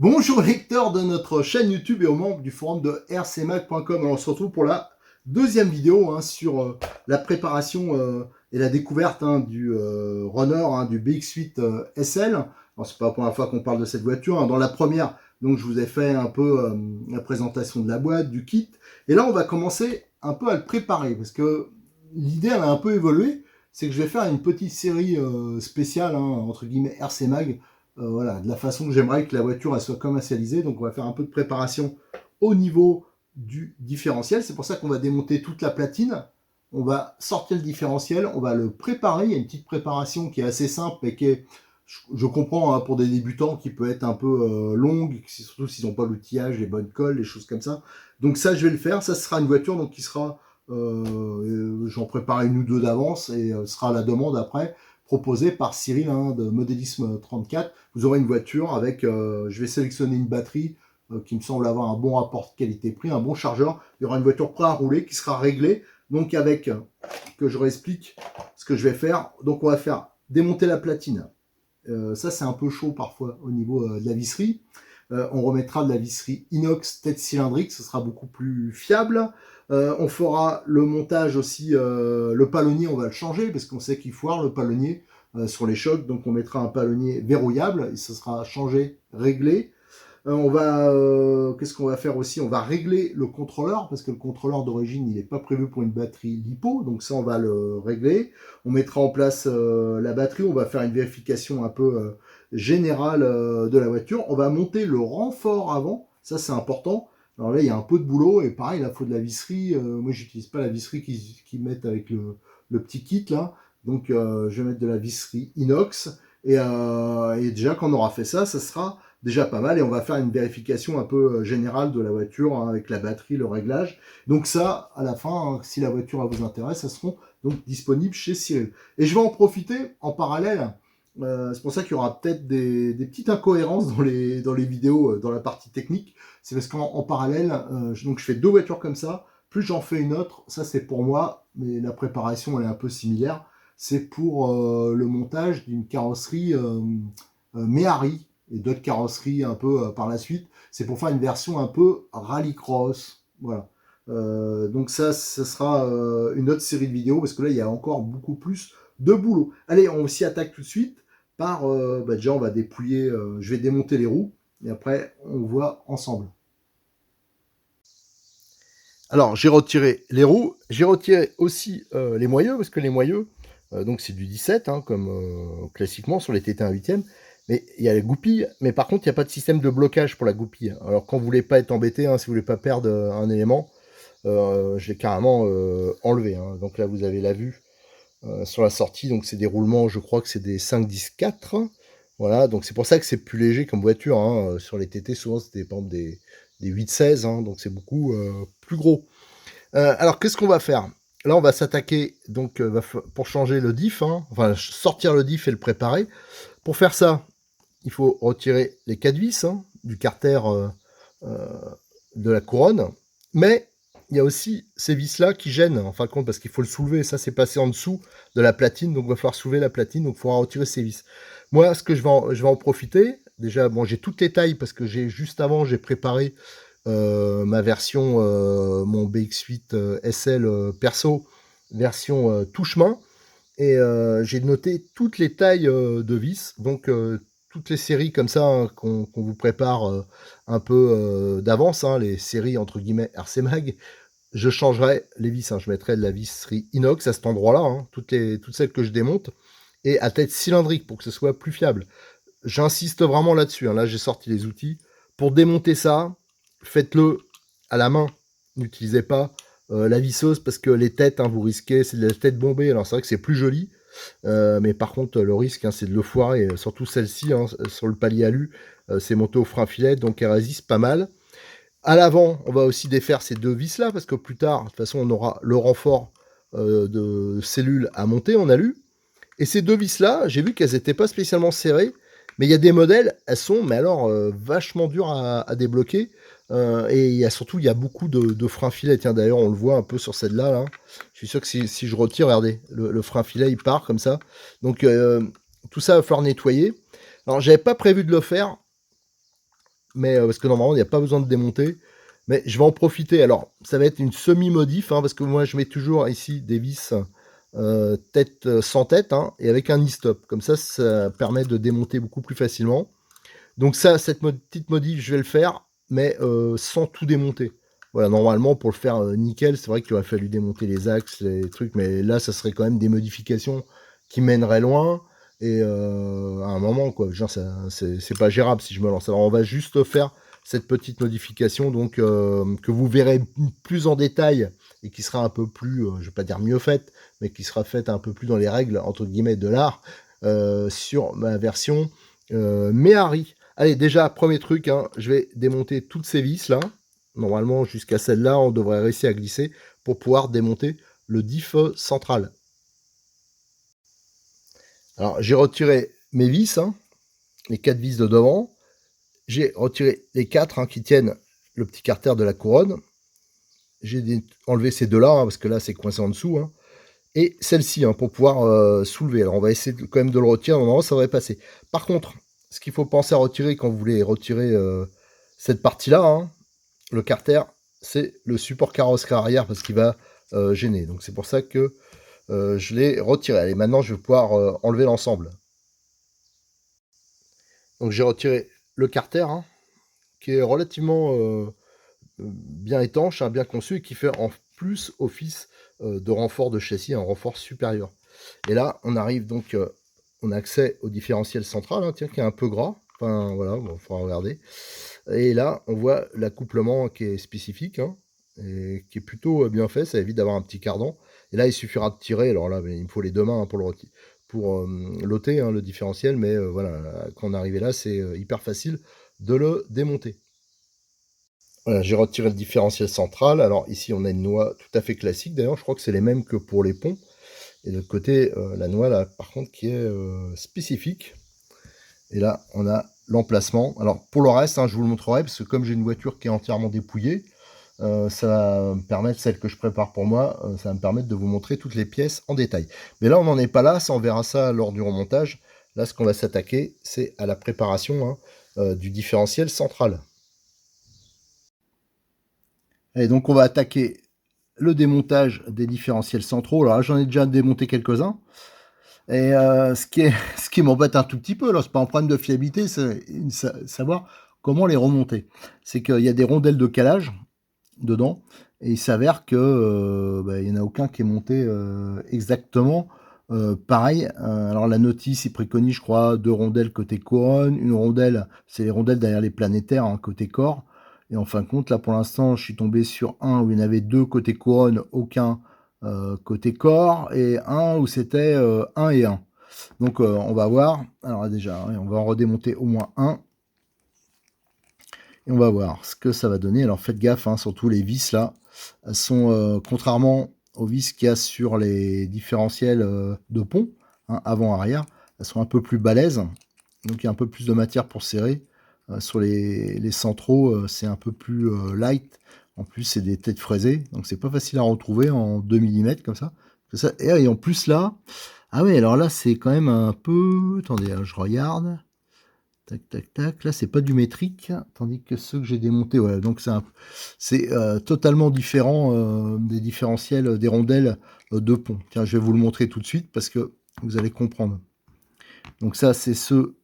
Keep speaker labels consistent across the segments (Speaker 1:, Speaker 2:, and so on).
Speaker 1: Bonjour lecteurs de notre chaîne YouTube et aux membres du forum de rcmag.com. On se retrouve pour la deuxième vidéo sur la préparation et la découverte du runner, du BX8 SL. C'est pas la première fois qu'on parle de cette voiture. Dans la première, donc je vous ai fait un peu la présentation de la boîte, du kit. Et là, on va commencer un peu à le préparer parce que l'idée, elle a un peu évolué. C'est que je vais faire une petite série spéciale, entre guillemets RCMag, voilà, de la façon que j'aimerais que la voiture elle soit commercialisée. Donc on va faire un peu de préparation au niveau du différentiel. C'est pour ça qu'on va démonter toute la platine. On va sortir le différentiel, on va le préparer. Il y a une petite préparation qui est assez simple et qui est, je comprends, pour des débutants, qui peut être un peu longue, surtout s'ils n'ont pas l'outillage, les bonnes colles, les choses comme ça. Donc ça, je vais le faire. Ça sera une voiture donc, qui sera, j'en prépare une ou deux d'avance et sera à la demande après, proposé par Cyril de Modélisme 34. Vous aurez une voiture avec, je vais sélectionner une batterie qui me semble avoir un bon rapport qualité-prix, un bon chargeur. Il y aura une voiture prête à rouler qui sera réglée. Donc avec, que je réexplique ce que je vais faire. Donc on va faire démonter la platine. Ça c'est un peu chaud parfois au niveau de la visserie. On remettra de la visserie inox tête cylindrique, ce sera beaucoup plus fiable. On fera le montage aussi, le palonnier, on va le changer parce qu'on sait qu'il foire le palonnier sur les chocs. Donc on mettra un palonnier verrouillable et ce sera changé, réglé. Qu'est-ce qu'on va faire aussi? On va régler le contrôleur parce que le contrôleur d'origine il n'est pas prévu pour une batterie LiPo, donc ça on va le régler. On mettra en place la batterie, on va faire une vérification un peu générale de la voiture. On va monter le renfort avant, ça c'est important. Alors là il y a un peu de boulot et pareil, il faut de la visserie. Moi j'utilise pas la visserie qu'ils mettent avec le petit kit là, donc je vais mettre de la visserie inox et déjà quand on aura fait ça, ça sera déjà pas mal et on va faire une vérification un peu générale de la voiture avec la batterie, le réglage. Donc ça, à la fin, si la voiture vous intéresse, ça seront donc disponibles chez Cyril. Et je vais en profiter en parallèle. C'est pour ça qu'il y aura peut-être des petites incohérences dans les vidéos, dans la partie technique. C'est parce qu'en parallèle, donc je fais deux voitures comme ça, plus j'en fais une autre, ça c'est pour moi, mais la préparation elle est un peu similaire. C'est pour le montage d'une carrosserie Méhari et d'autres carrosseries un peu par la suite. C'est pour faire une version un peu rallycross. Voilà. Donc ça sera une autre série de vidéos parce que là, il y a encore beaucoup plus de boulot. Allez, on s'y attaque tout de suite par... déjà, on va dépouiller... je vais démonter les roues et après, on voit ensemble. Alors, j'ai retiré les roues. J'ai retiré aussi les moyeux parce que les moyeux, donc c'est du 17, comme classiquement sur les TT1 8e. Mais il y a la goupille, mais par contre, il n'y a pas de système de blocage pour la goupille. Alors, quand vous voulez pas être embêté, si vous voulez pas perdre un élément, je l'ai carrément enlevé. Donc là, vous avez la vue sur la sortie. Donc, c'est des roulements, je crois que c'est des 5-10-4. Voilà, donc c'est pour ça que c'est plus léger comme voiture. Sur les TT, souvent, c'était par exemple des 8-16, donc c'est beaucoup plus gros. Alors, qu'est-ce qu'on va faire? Là, on va s'attaquer donc pour changer le diff, enfin sortir le diff et le préparer. Pour faire ça, il faut retirer les 4 vis du carter de la couronne. Mais il y a aussi ces vis-là qui gênent, en fin de compte, parce qu'il faut le soulever. Ça, c'est passé en dessous de la platine, donc il va falloir soulever la platine, donc il faudra retirer ces vis. Moi, ce que je vais en profiter, déjà, bon, j'ai toutes les tailles, parce que juste avant, j'ai préparé ma version, mon BX8 SL perso, version touche-main. Et j'ai noté toutes les tailles de vis, donc toutes les séries comme ça qu'on vous prépare un peu d'avance, les séries entre guillemets RCMag, je changerai les vis, je mettrai de la visserie inox à cet endroit-là, toutes celles que je démonte, et à tête cylindrique pour que ce soit plus fiable. J'insiste vraiment là-dessus, là j'ai sorti les outils. Pour démonter ça, faites-le à la main, n'utilisez pas la visseuse parce que les têtes, vous risquez, c'est de la tête bombée, alors c'est vrai que c'est plus joli, mais par contre le risque c'est de le foirer, surtout celle-ci sur le palier alu, c'est monté au frein filet, donc elle résiste pas mal. À l'avant, on va aussi défaire ces deux vis là parce que plus tard, de toute façon, on aura le renfort de cellules à monter en alu. Et ces deux vis là, j'ai vu qu'elles n'étaient pas spécialement serrées, mais il y a des modèles, elles sont mais alors vachement dures à débloquer. Et il y a beaucoup de freins filets. Tiens, d'ailleurs, on le voit un peu sur celle-là. Là. Je suis sûr que si je retire, regardez, le frein filet, il part comme ça. Donc, tout ça, il va falloir nettoyer. Alors, j'avais pas prévu de le faire. mais parce que normalement, il n'y a pas besoin de démonter. Mais je vais en profiter. Alors, ça va être une semi-modif, hein, parce que moi, je mets toujours ici des vis tête, sans tête, hein, et avec un e-stop. Comme ça permet de démonter beaucoup plus facilement. Donc ça, cette petite modif, je vais le faire, mais sans tout démonter. Voilà, normalement, pour le faire nickel, c'est vrai qu'il aurait fallu démonter les axes, les trucs, mais là, ça serait quand même des modifications qui mèneraient loin, et à un moment, quoi. Genre, c'est pas gérable si je me lance. Alors, on va juste faire cette petite modification, donc que vous verrez plus en détail, et qui sera un peu plus, je vais pas dire mieux faite, mais qui sera faite un peu plus dans les règles, entre guillemets, de l'art, sur ma version Méhari. Allez, déjà, premier truc, hein, je vais démonter toutes ces vis là. Normalement, jusqu'à celle-là, on devrait réussir à glisser pour pouvoir démonter le diff central. Alors, j'ai retiré mes vis, hein, les 4 vis de devant. J'ai retiré les 4 hein, qui tiennent le petit carter de la couronne. J'ai enlevé ces deux-là, hein, parce que là, c'est coincé en dessous. Hein, et celle-ci, hein, pour pouvoir soulever. Alors, on va essayer quand même de le retirer. Normalement, ça devrait passer. Par contre, ce qu'il faut penser à retirer quand vous voulez retirer cette partie-là, hein, le carter, c'est le support carrosserie arrière parce qu'il va gêner. Donc c'est pour ça que je l'ai retiré. Allez, maintenant je vais pouvoir enlever l'ensemble. Donc j'ai retiré le carter, hein, qui est relativement bien étanche, hein, bien conçu, et qui fait en plus office de renfort de châssis, un renfort supérieur. Et là, on arrive donc, on a accès au différentiel central, hein, tiens, qui est un peu gras. Enfin voilà, il faudra regarder. Et là, on voit l'accouplement qui est spécifique, hein, et qui est plutôt bien fait. Ça évite d'avoir un petit cardan. Et là, il suffira de tirer. Alors là, il me faut les deux mains hein, pour l'ôter, hein, le différentiel. Mais voilà, quand on est arrivé là, c'est hyper facile de le démonter. Voilà, j'ai retiré le différentiel central. Alors ici, on a une noix tout à fait classique. D'ailleurs, je crois que c'est les mêmes que pour les ponts. Et de l'autre côté, la noix, là, par contre, qui est spécifique. Et là, on a l'emplacement. Alors, pour le reste, hein, je vous le montrerai, parce que comme j'ai une voiture qui est entièrement dépouillée, ça va me permettre, celle que je prépare pour moi, ça va me permettre de vous montrer toutes les pièces en détail. Mais là, on n'en est pas là, ça, on verra ça lors du remontage. Là, ce qu'on va s'attaquer, c'est à la préparation hein, du différentiel central. Et donc, on va attaquer le démontage des différentiels centraux. Alors là, j'en ai déjà démonté quelques-uns. Et ce qui m'embête un tout petit peu, là, c'est pas un problème de fiabilité, c'est savoir comment les remonter. C'est qu'il y a des rondelles de calage dedans, et il s'avère que il y en a aucun qui est monté exactement pareil. Alors la notice, il préconise, je crois, 2 rondelles côté couronne, une rondelle, c'est les rondelles derrière les planétaires, hein, côté corps. Et en fin de compte, là pour l'instant, je suis tombé sur un où il y en avait 2 côté couronne, aucun côté corps, et un où c'était 1 et 1. Donc on va voir. Alors déjà, on va en redémonter au moins un. Et on va voir ce que ça va donner. Alors faites gaffe, hein, surtout les vis là. Elles sont, contrairement aux vis qu'il y a sur les différentiels de pont, hein, avant-arrière, elles sont un peu plus balèzes. Donc il y a un peu plus de matière pour serrer. Sur les centraux, c'est un peu plus light. En plus, c'est des têtes fraisées. Donc c'est pas facile à retrouver en 2 mm comme ça. Et en plus là, ah oui, alors là, c'est quand même un peu... Attendez, hein, je regarde. Tac, tac, tac. Là, c'est pas du métrique, tandis que ceux que j'ai démontés, ouais. Donc c'est totalement différent des différentiels des rondelles de pont. Tiens, je vais vous le montrer tout de suite parce que vous allez comprendre. Donc ça, c'est ceux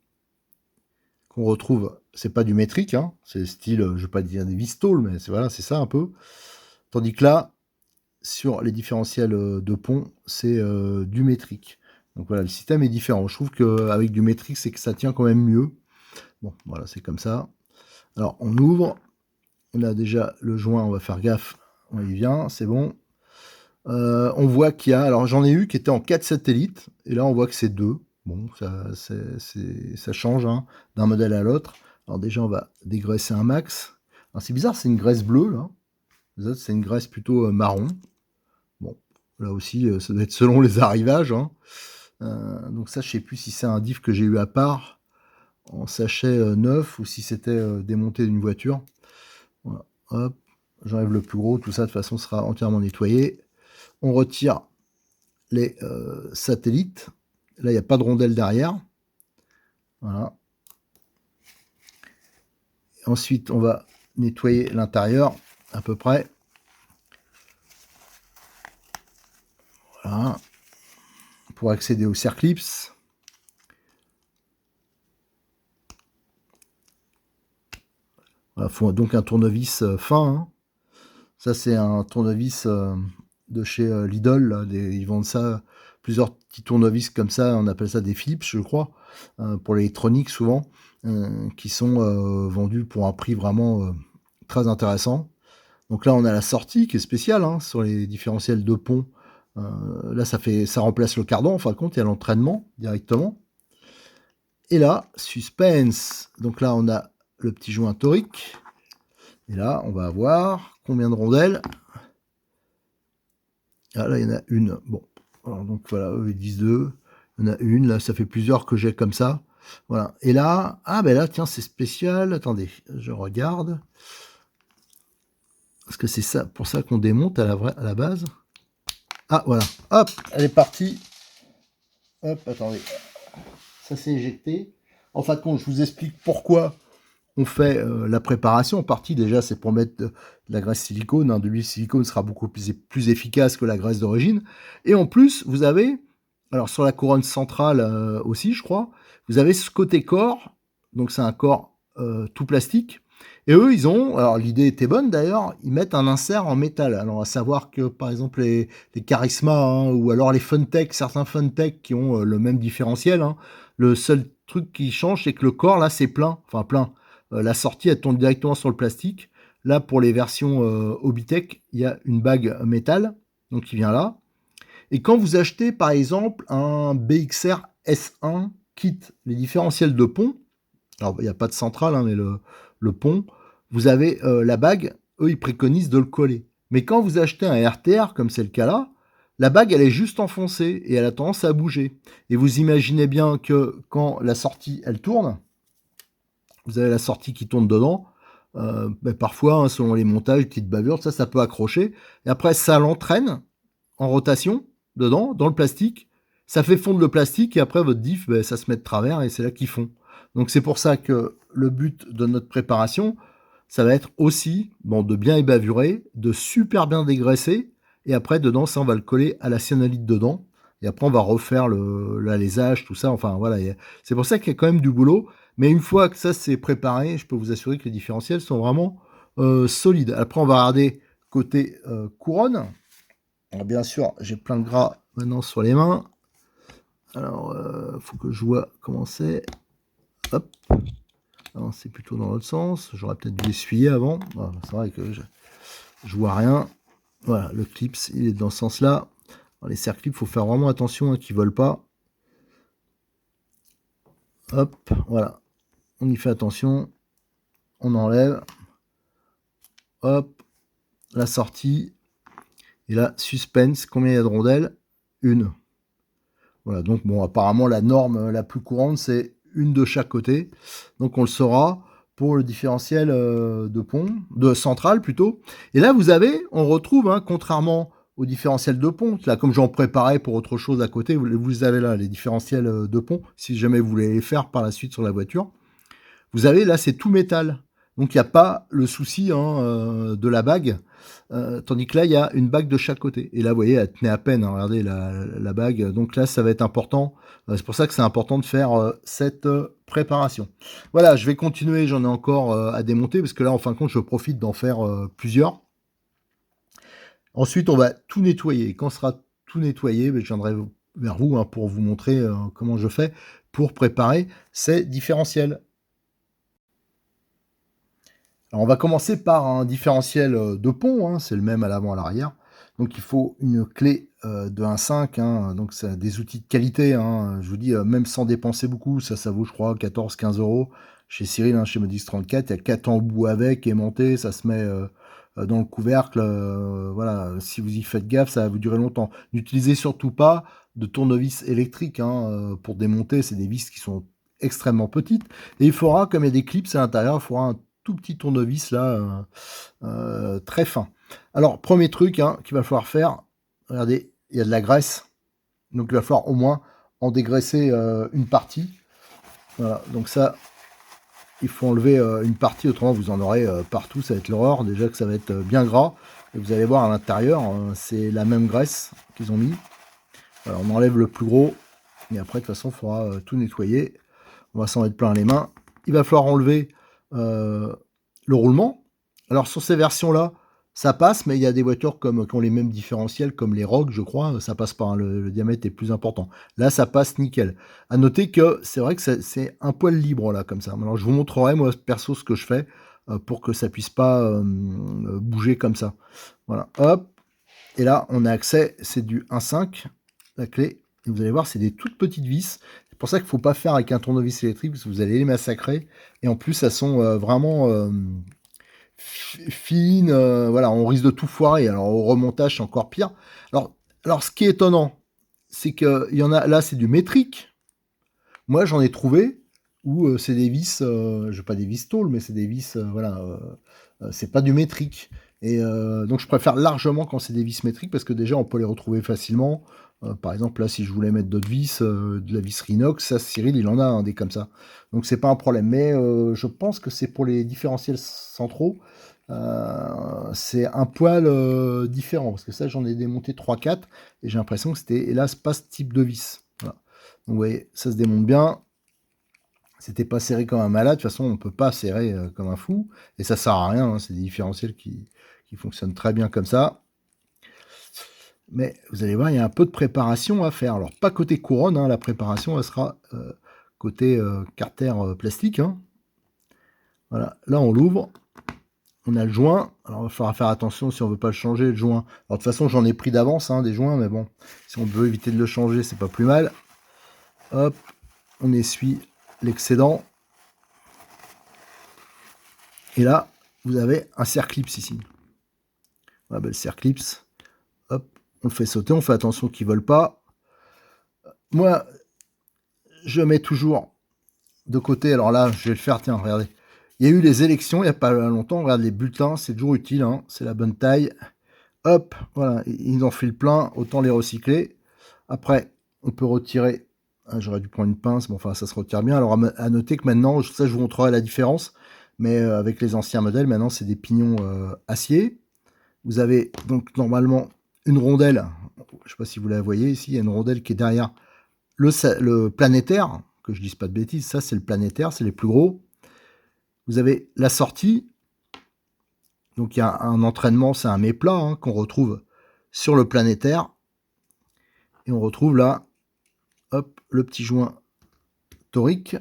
Speaker 1: qu'on retrouve. C'est pas du métrique, hein. C'est style, je vais pas dire des Vistol, mais c'est voilà, c'est ça un peu. Tandis que là, sur les différentiels de pont, c'est du métrique. Donc voilà, le système est différent. Je trouve qu'avec du métrique, c'est que ça tient quand même mieux. Bon, voilà, c'est comme ça. Alors, on ouvre. On a déjà le joint, on va faire gaffe. On y vient, c'est bon. On voit qu'il y a... Alors, j'en ai eu qui était en 4 satellites. Et là, on voit que c'est 2. Bon, ça change hein, d'un modèle à l'autre. Alors déjà, on va dégraisser un max. Alors, c'est bizarre, c'est une graisse bleue, là. Les autres, c'est une graisse plutôt marron. Bon, là aussi, ça doit être selon les arrivages. Hein. Donc ça, je sais plus si c'est un diff que j'ai eu à part en sachet neuf ou si c'était démonté d'une voiture. Voilà. Hop, j'enlève le plus gros, tout ça de toute façon sera entièrement nettoyé. On retire les satellites. Là, il n'y a pas de rondelle derrière. Voilà. Ensuite, on va nettoyer l'intérieur à peu près. Voilà. Pour accéder au Circlips. Il faut donc un tournevis fin. Hein. Ça, c'est un tournevis de chez Lidl. Là, ils vendent ça, plusieurs petits tournevis comme ça. On appelle ça des Philips, je crois, pour l'électronique souvent, qui sont vendus pour un prix vraiment très intéressant. Donc là, on a la sortie qui est spéciale hein, sur les différentiels de pont. Là, ça remplace le cardan. En fin de compte, il y a l'entraînement directement. Et là, suspense. Donc là, on a le petit joint torique. Et là, on va avoir combien de rondelles? Ah, là, il y en a une. Bon, alors, donc voilà, eux, ils disent deux. Il y en a une. Là, ça fait plusieurs que j'ai comme ça. Voilà. Et là, ah ben là, tiens, c'est spécial. Attendez, je regarde. Parce que c'est ça, pour ça qu'on démonte à la base. Ah, voilà. Hop, elle est partie. Hop, attendez. Ça s'est éjecté. En fin de compte, je vous explique pourquoi on fait la préparation. En partie, déjà, c'est pour mettre de la graisse silicone. Hein. De l'huile silicone sera beaucoup plus efficace que la graisse d'origine. Et en plus, vous avez, alors sur la couronne centrale aussi, je crois, vous avez ce côté corps. Donc, c'est un corps tout plastique. Et eux, ils ont, alors l'idée était bonne d'ailleurs, ils mettent un insert en métal. Alors, à savoir que, par exemple, les Charisma, hein, ou alors les Funtech, certains Funtech qui ont le même différentiel, hein, le seul truc qui change, c'est que le corps, là, c'est plein. Enfin, plein. La sortie, elle tombe directement sur le plastique. Là, pour les versions Hobbytech, il y a une bague métal, donc qui vient là. Et quand vous achetez, par exemple, un BXR S1 kit, les différentiels de pont, alors il n'y a pas de centrale, hein, mais le pont, vous avez la bague, eux, ils préconisent de le coller. Mais quand vous achetez un RTR, comme c'est le cas là, la bague, elle est juste enfoncée et elle a tendance à bouger. Et vous imaginez bien que quand la sortie, elle tourne, vous avez la sortie qui tourne dedans. Parfois, hein, selon les montages, petite bavure, ça peut accrocher. Et après, ça l'entraîne en rotation dedans, dans le plastique. Ça fait fondre le plastique et après, votre diff, ça se met de travers et c'est là qu'ils fond. Donc, c'est pour ça que le but de notre préparation, ça va être aussi de bien ébavurer, de super bien dégraisser. Et après, dedans, ça, on va le coller à la cyanolite dedans. Et après, on va refaire l'alésage, tout ça. Enfin, voilà. C'est pour ça qu'il y a quand même du boulot. Mais une fois que ça c'est préparé, je peux vous assurer que les différentiels sont vraiment solides. Après, on va regarder côté couronne. Alors, bien sûr, j'ai plein de gras maintenant sur les mains. Alors, faut que je vois comment c'est. Hop. C'est plutôt dans l'autre sens. J'aurais peut-être dû essuyer avant. Voilà, c'est vrai que je vois rien. Voilà, le clip, il est dans ce sens-là. Les serre-clips, il faut faire vraiment attention hein, qu'ils ne volent pas. Hop, voilà. On y fait attention. On enlève. Hop, la sortie. Et là, suspense, combien il y a de rondelles? Une. Voilà, donc bon, apparemment, la norme la plus courante, c'est une de chaque côté. Donc on le saura pour le différentiel de pont, de centrale plutôt. Et là, vous avez, on retrouve, hein, contrairement au différentiel de pont, là, comme j'en préparais pour autre chose à côté, vous avez là les différentiels de pont, si jamais vous voulez les faire par la suite sur la voiture. Vous avez là, c'est tout métal. Donc il n'y a pas le souci hein, de la bague. Tandis que là, il y a une bague de chaque côté. Et là, vous voyez, elle tenait à peine. Hein, regardez la bague. Donc là, ça va être important. C'est pour ça que c'est important de faire cette préparation. Voilà, je vais continuer. J'en ai encore à démonter parce que là, en fin de compte, je profite d'en faire plusieurs. Ensuite, on va tout nettoyer. Quand ce sera tout nettoyé, je viendrai vers vous hein, pour vous montrer comment je fais pour préparer ces différentiels. Alors on va commencer par un différentiel de pont, hein, c'est le même à l'avant à l'arrière. Donc il faut une clé de 1.5, hein, donc c'est des outils de qualité, hein, je vous dis, même sans dépenser beaucoup, ça vaut je crois 14-15 €. Chez Cyril, hein, chez Modis 34, il y a 4 embouts avec aimantés, ça se met dans le couvercle, voilà, si vous y faites gaffe, ça va vous durer longtemps. N'utilisez surtout pas de tournevis électrique hein, pour démonter, c'est des vis qui sont extrêmement petites. Et il faudra, comme il y a des clips à l'intérieur, il faudra un tout petit tournevis là, très fin. Alors, premier truc hein, qu'il va falloir faire, regardez, il y a de la graisse, donc il va falloir au moins en dégraisser une partie. Voilà, donc ça, il faut enlever une partie, autrement vous en aurez partout, ça va être l'horreur. Déjà que ça va être bien gras. Et vous allez voir à l'intérieur, c'est la même graisse qu'ils ont mis. Alors, on enlève le plus gros. Et après, de toute façon, il faudra tout nettoyer. On va s'en mettre plein les mains. Il va falloir enlever le roulement. Alors, sur ces versions-là, ça passe, mais il y a des voitures qui ont les mêmes différentiels, comme les Rogue, je crois, ça passe pas, hein, le diamètre est plus important. Là, ça passe nickel. À noter que c'est vrai que c'est un poil libre, là, comme ça. Alors, je vous montrerai, moi, perso, ce que je fais pour que ça puisse pas bouger comme ça. Voilà, hop. Et là, on a accès, c'est du 1.5, la clé. Et vous allez voir, c'est des toutes petites vis. C'est pour ça qu'il ne faut pas faire avec un tournevis électrique, parce que vous allez les massacrer. Et en plus, elles sont vraiment fine, voilà, on risque de tout foirer. Alors au remontage, c'est encore pire. Alors ce qui est étonnant, c'est qu'il y en a, là c'est du métrique. Moi j'en ai trouvé où c'est des vis, je veux pas des vis tôle, mais c'est des vis, voilà, c'est pas du métrique. Et donc je préfère largement quand c'est des vis métriques, parce que déjà on peut les retrouver facilement. Par exemple là, si je voulais mettre d'autres vis, de la vis Rhinox, ça Cyril il en a un des comme ça. Donc c'est pas un problème. Mais je pense que c'est pour les différentiels centraux. C'est un poil différent, parce que ça j'en ai démonté 3-4 et j'ai l'impression que c'était hélas pas ce type de vis. Voilà. Donc vous voyez, ça se démonte bien, c'était pas serré comme un malade, de toute façon on peut pas serrer comme un fou, et ça sert à rien, hein. C'est des différentiels qui fonctionnent très bien comme ça. Mais vous allez voir, il y a un peu de préparation à faire. Alors pas côté couronne, hein, la préparation elle sera côté carter plastique, hein. Voilà, là on l'ouvre. On a le joint, alors il va falloir faire attention si on veut pas le changer, le joint. Alors de toute façon j'en ai pris d'avance des joints, mais bon, si on veut éviter de le changer, c'est pas plus mal. Hop, on essuie l'excédent. Et là, vous avez un Cerclipse ici. Voilà, le Cerclipse, hop, on le fait sauter, on fait attention qu'il ne vole pas. Moi, je mets toujours de côté, alors là, je vais le faire, tiens, regardez. Il y a eu les élections il n'y a pas longtemps, regarde les bulletins, c'est toujours utile, hein, c'est la bonne taille. Hop, voilà, ils en filent plein, autant les recycler. Après, on peut retirer, j'aurais dû prendre une pince, mais enfin ça se retire bien. Alors à noter que maintenant, ça je vous montrerai la différence, mais avec les anciens modèles, maintenant c'est des pignons acier. Vous avez donc normalement une rondelle, je ne sais pas si vous la voyez ici, il y a une rondelle qui est derrière le planétaire, que je ne dise pas de bêtises, ça c'est le planétaire, c'est les plus gros. Vous avez la sortie, donc il y a un entraînement, c'est un méplat hein, qu'on retrouve sur le planétaire. Et on retrouve là, hop, le petit joint torique.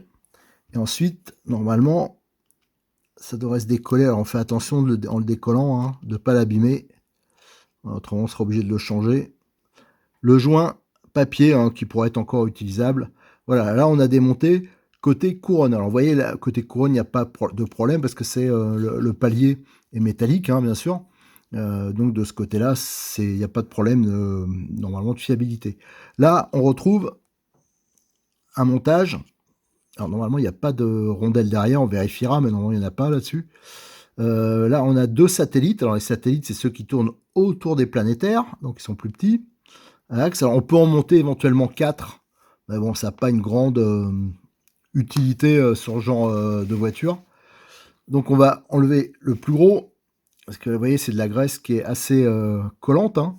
Speaker 1: Et ensuite, normalement, ça devrait se décoller. Alors on fait attention en le décollant, hein, de ne pas l'abîmer. Autrement, on sera obligé de le changer. Le joint papier, hein, qui pourrait être encore utilisable. Voilà, là on a démonté côté couronne. Alors vous voyez, là, côté couronne, il n'y a pas de problème parce que c'est le palier est métallique, hein, bien sûr. Donc de ce côté-là, il n'y a pas de problème normalement de fiabilité. Là, on retrouve un montage. Alors normalement, il n'y a pas de rondelle derrière, on vérifiera, mais normalement, il n'y en a pas là-dessus. Là, on a deux satellites. Alors les satellites, c'est ceux qui tournent autour des planétaires, donc ils sont plus petits. Alors, on peut en monter éventuellement 4, mais bon, ça n'a pas une grande utilité sur ce genre de voiture. Donc on va enlever le plus gros, parce que vous voyez, c'est de la graisse qui est assez collante, hein,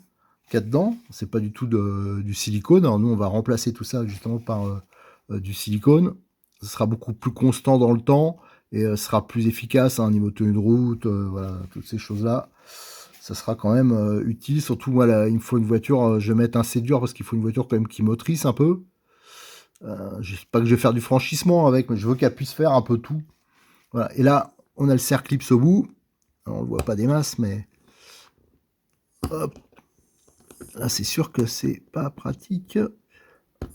Speaker 1: qu'il y a dedans. C'est pas du tout du silicone. Alors nous, on va remplacer tout ça justement par du silicone. Ce sera beaucoup plus constant dans le temps et sera plus efficace au niveau tenue de route, voilà, toutes ces choses-là. Ça sera quand même utile. Surtout, moi, là, il me faut une voiture, je vais mettre un C-dur parce qu'il faut une voiture quand même qui motrice un peu. Je sais pas que je vais faire du franchissement avec, mais je veux qu'elle puisse faire un peu tout. Voilà. Et là, on a le Cerclipse au bout. Alors, on le voit pas des masses, mais hop. Là, c'est sûr que c'est pas pratique.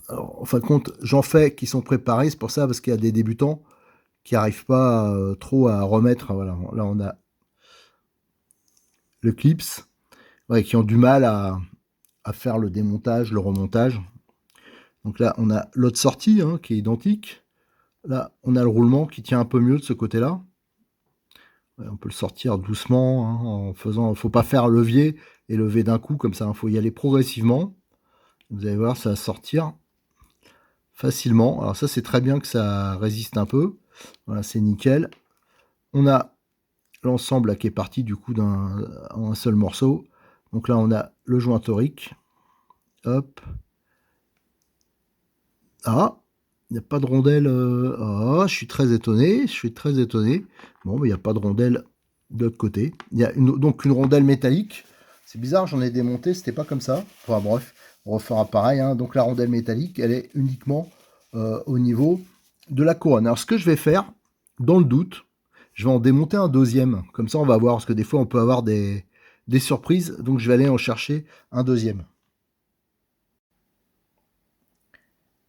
Speaker 1: Alors, en fin de compte, j'en fais qui sont préparés. C'est pour ça, parce qu'il y a des débutants qui n'arrivent pas trop à remettre. Voilà. Là, on a le clips, ouais, qui ont du mal à faire le démontage, le remontage. Donc là, on a l'autre sortie hein, qui est identique. Là, on a le roulement qui tient un peu mieux de ce côté-là. Ouais, on peut le sortir doucement hein, en faisant. Il ne faut pas faire levier et lever d'un coup comme ça. Il faut y aller progressivement. Vous allez voir, ça va sortir facilement. Alors ça, c'est très bien que ça résiste un peu. Voilà, c'est nickel. On a l'ensemble là qui est parti du coup en un seul morceau. Donc là, on a le joint torique. Hop. Ah, il n'y a pas de rondelle. Ah, je suis très étonné. Je suis très étonné. Bon, mais il n'y a pas de rondelle de l'autre côté. Il y a donc une rondelle métallique. C'est bizarre, j'en ai démonté, c'était pas comme ça. Enfin bref, on refera pareil. Hein. Donc la rondelle métallique, elle est uniquement au niveau de la couronne. Alors ce que je vais faire, dans le doute, je vais en démonter un deuxième. Comme ça, on va voir, parce que des fois, on peut avoir des surprises. Donc je vais aller en chercher un deuxième.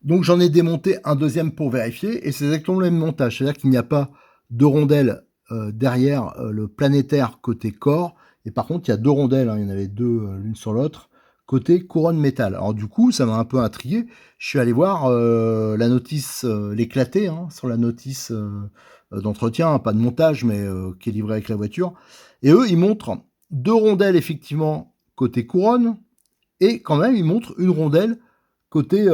Speaker 1: Donc j'en ai démonté un deuxième pour vérifier, et c'est exactement le même montage. C'est-à-dire qu'il n'y a pas de rondelles derrière le planétaire côté corps, et par contre il y a deux rondelles, hein, il y en avait deux l'une sur l'autre, côté couronne métal. Alors du coup, ça m'a un peu intrigué. Je suis allé voir la notice, l'éclater, hein, sur la notice d'entretien, hein, pas de montage, mais qui est livrée avec la voiture. Et eux, ils montrent deux rondelles effectivement côté couronne, et quand même ils montrent une rondelle côté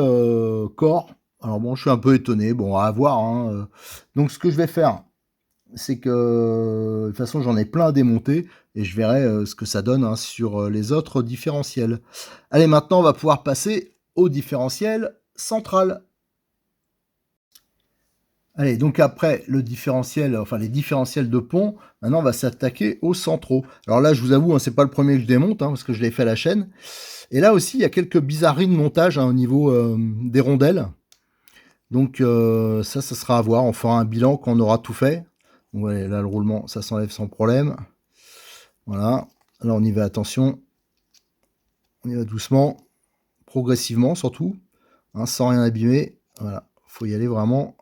Speaker 1: corps. Alors bon, je suis un peu étonné, bon, à voir. Hein. Donc ce que je vais faire, c'est que de toute façon j'en ai plein à démonter et je verrai ce que ça donne hein, sur les autres différentiels. Allez, maintenant on va pouvoir passer au différentiel central. Allez, donc après le différentiel, enfin les différentiels de pont, maintenant on va s'attaquer aux centraux. Alors là, je vous avoue, hein, c'est pas le premier que je démonte, hein, parce que je l'ai fait à la chaîne. Et là aussi, il y a quelques bizarreries de montage hein, au niveau des rondelles. Donc ça sera à voir. On fera un bilan quand on aura tout fait. Ouais, là, le roulement, ça s'enlève sans problème. Voilà. Là, on y va, attention. On y va doucement, progressivement surtout, hein, sans rien abîmer. Voilà. Faut y aller vraiment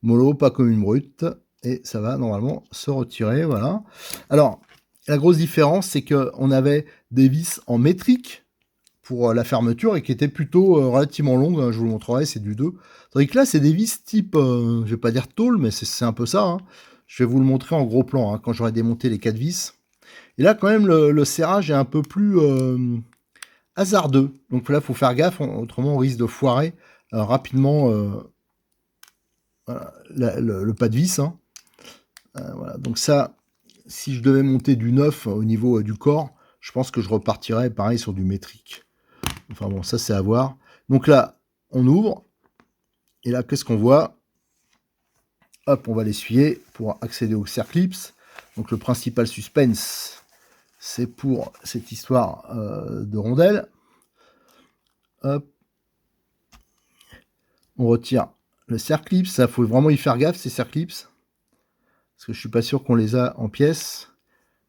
Speaker 1: mollo, pas comme une brute. Et ça va normalement se retirer. Voilà. Alors, la grosse différence, c'est qu'on avait des vis en métrique pour la fermeture et qui était plutôt relativement longue, hein, je vous le montrerai, c'est du 2. Tandis que là, c'est des vis type, je vais pas dire tôle, mais c'est un peu ça. Hein. Je vais vous le montrer en gros plan, hein, quand j'aurai démonté les 4 vis. Et là, quand même, le serrage est un peu plus hasardeux. Donc là, il faut faire gaffe, autrement on risque de foirer rapidement voilà, le pas de vis. Hein. Voilà. Donc ça, si je devais monter du 9 au niveau du corps, je pense que je repartirais pareil sur du métrique. Enfin bon, ça c'est à voir. Donc là, on ouvre. Et là, qu'est-ce qu'on voit? Hop, on va l'essuyer pour accéder au Cerclips. Donc le principal suspense, c'est pour cette histoire de rondelle. Hop. On retire le Cerclips. Ça, faut vraiment y faire gaffe, ces Cerclips. Parce que je suis pas sûr qu'on les a en pièces.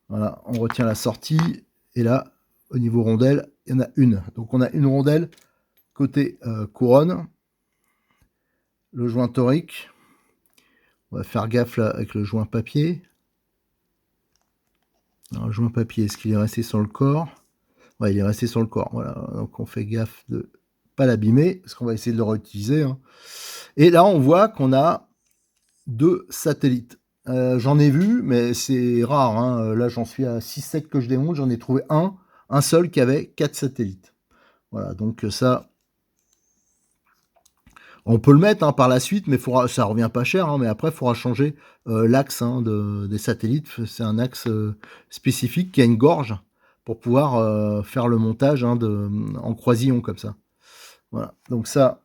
Speaker 1: Voilà, on retient la sortie. Et là, au niveau rondelle, il y en a une. Donc on a une rondelle côté couronne. Le joint torique. On va faire gaffe là avec le joint papier. Alors, le joint papier, est-ce qu'il est resté sur le corps? Ouais, il est resté sur le corps. Voilà, donc on fait gaffe de pas l'abîmer, parce qu'on va essayer de le réutiliser. Hein. Et là, on voit qu'on a deux satellites. J'en ai vu, mais c'est rare. Hein. Là, j'en suis à 6-7 que je démonte. J'en ai trouvé un seul qui avait 4 satellites. Voilà, donc ça... On peut le mettre hein, par la suite, mais ça revient pas cher. Hein, mais après, il faudra changer l'axe hein, des satellites. C'est un axe spécifique qui a une gorge pour pouvoir faire le montage hein, en croisillon comme ça. Voilà. Donc ça,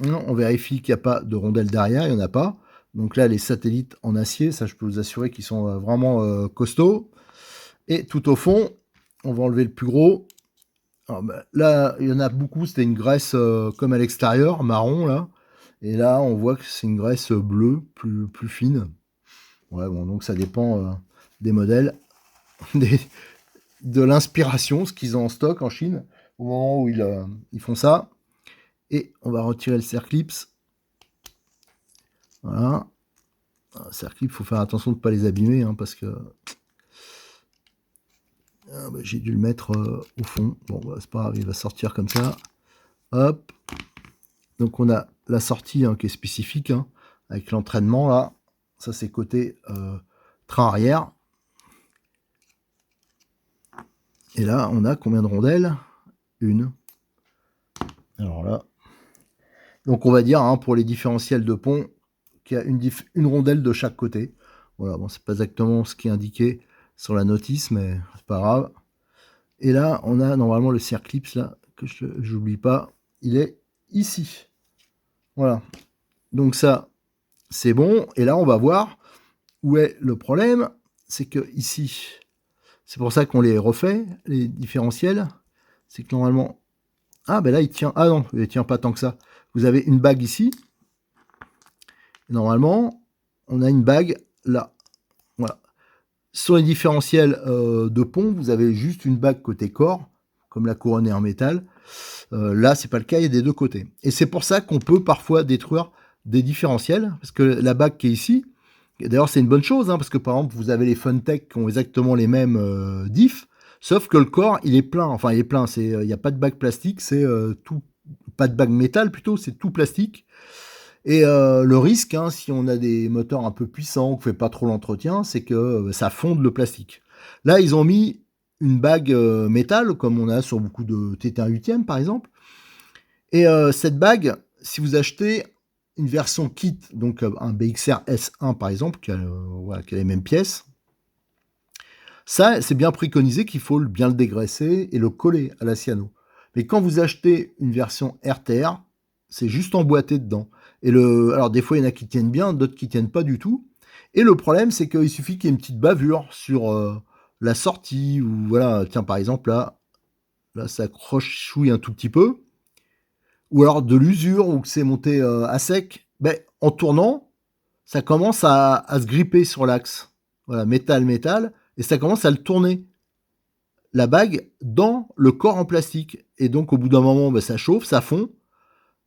Speaker 1: on vérifie qu'il n'y a pas de rondelle derrière. Il n'y en a pas. Donc là, les satellites en acier, ça, je peux vous assurer qu'ils sont vraiment costauds. Et tout au fond, on va enlever le plus gros. Alors, bah, là, il y en a beaucoup, c'était une graisse comme à l'extérieur, marron, là. Et là, on voit que c'est une graisse bleue, plus fine. Ouais, bon, donc ça dépend des modèles, de l'inspiration, ce qu'ils ont en stock en Chine, au moment où ils font ça. Et on va retirer le Cerclips. Voilà. Le Cerclips, il faut faire attention de ne pas les abîmer, hein, parce que... Ah, bah, j'ai dû le mettre au fond. Bon, bah, c'est pas grave, il va sortir comme ça. Hop. Donc on a la sortie hein, qui est spécifique, hein, avec l'entraînement là. Ça c'est côté train arrière. Et là on a combien de rondelles? Une. Alors là. Donc on va dire hein, pour les différentiels de pont qu'il y a une rondelle de chaque côté. Voilà, bon, c'est pas exactement ce qui est indiqué sur la notice, mais c'est pas grave. Et là, on a normalement le circlips, là, que je n'oublie pas, il est ici. Voilà. Donc ça, c'est bon. Et là, on va voir où est le problème. C'est que ici, c'est pour ça qu'on les refait, les différentiels. C'est que normalement... Ah, ben là, il tient... Ah non, il tient pas tant que ça. Vous avez une bague ici. Et normalement, on a une bague là. Voilà. Sur les différentiels de pont, vous avez juste une bague côté corps, comme la couronne est en métal. Là, c'est pas le cas, il y a des deux côtés. Et c'est pour ça qu'on peut parfois détruire des différentiels, parce que la bague qui est ici, d'ailleurs c'est une bonne chose, hein, parce que par exemple, vous avez les Funtech qui ont exactement les mêmes diffs, sauf que le corps, il est plein. Enfin, il est plein, il n'y a pas de bague plastique, c'est tout, pas de bague métal plutôt, c'est tout plastique. Et le risque, hein, si on a des moteurs un peu puissants, qu'on ne fait pas trop l'entretien, c'est que ça fonde le plastique. Là, ils ont mis une bague métal, comme on a sur beaucoup de TT1 8e par exemple. Et cette bague, si vous achetez une version kit, donc un BXR S1 par exemple, qui a les mêmes pièces, ça, c'est bien préconisé qu'il faut bien le dégraisser et le coller à la cyano. Mais quand vous achetez une version RTR, c'est juste emboîté dedans. Et alors des fois, il y en a qui tiennent bien, d'autres qui tiennent pas du tout. Et le problème, c'est qu'il suffit qu'il y ait une petite bavure sur la sortie, ou voilà, tiens, par exemple, là ça crochouille un tout petit peu, ou alors de l'usure, ou que c'est monté à sec. Ben, en tournant, ça commence à se gripper sur l'axe. Voilà, métal, métal, et ça commence à le tourner, la bague, dans le corps en plastique. Et donc, au bout d'un moment, ben, ça chauffe, ça fond,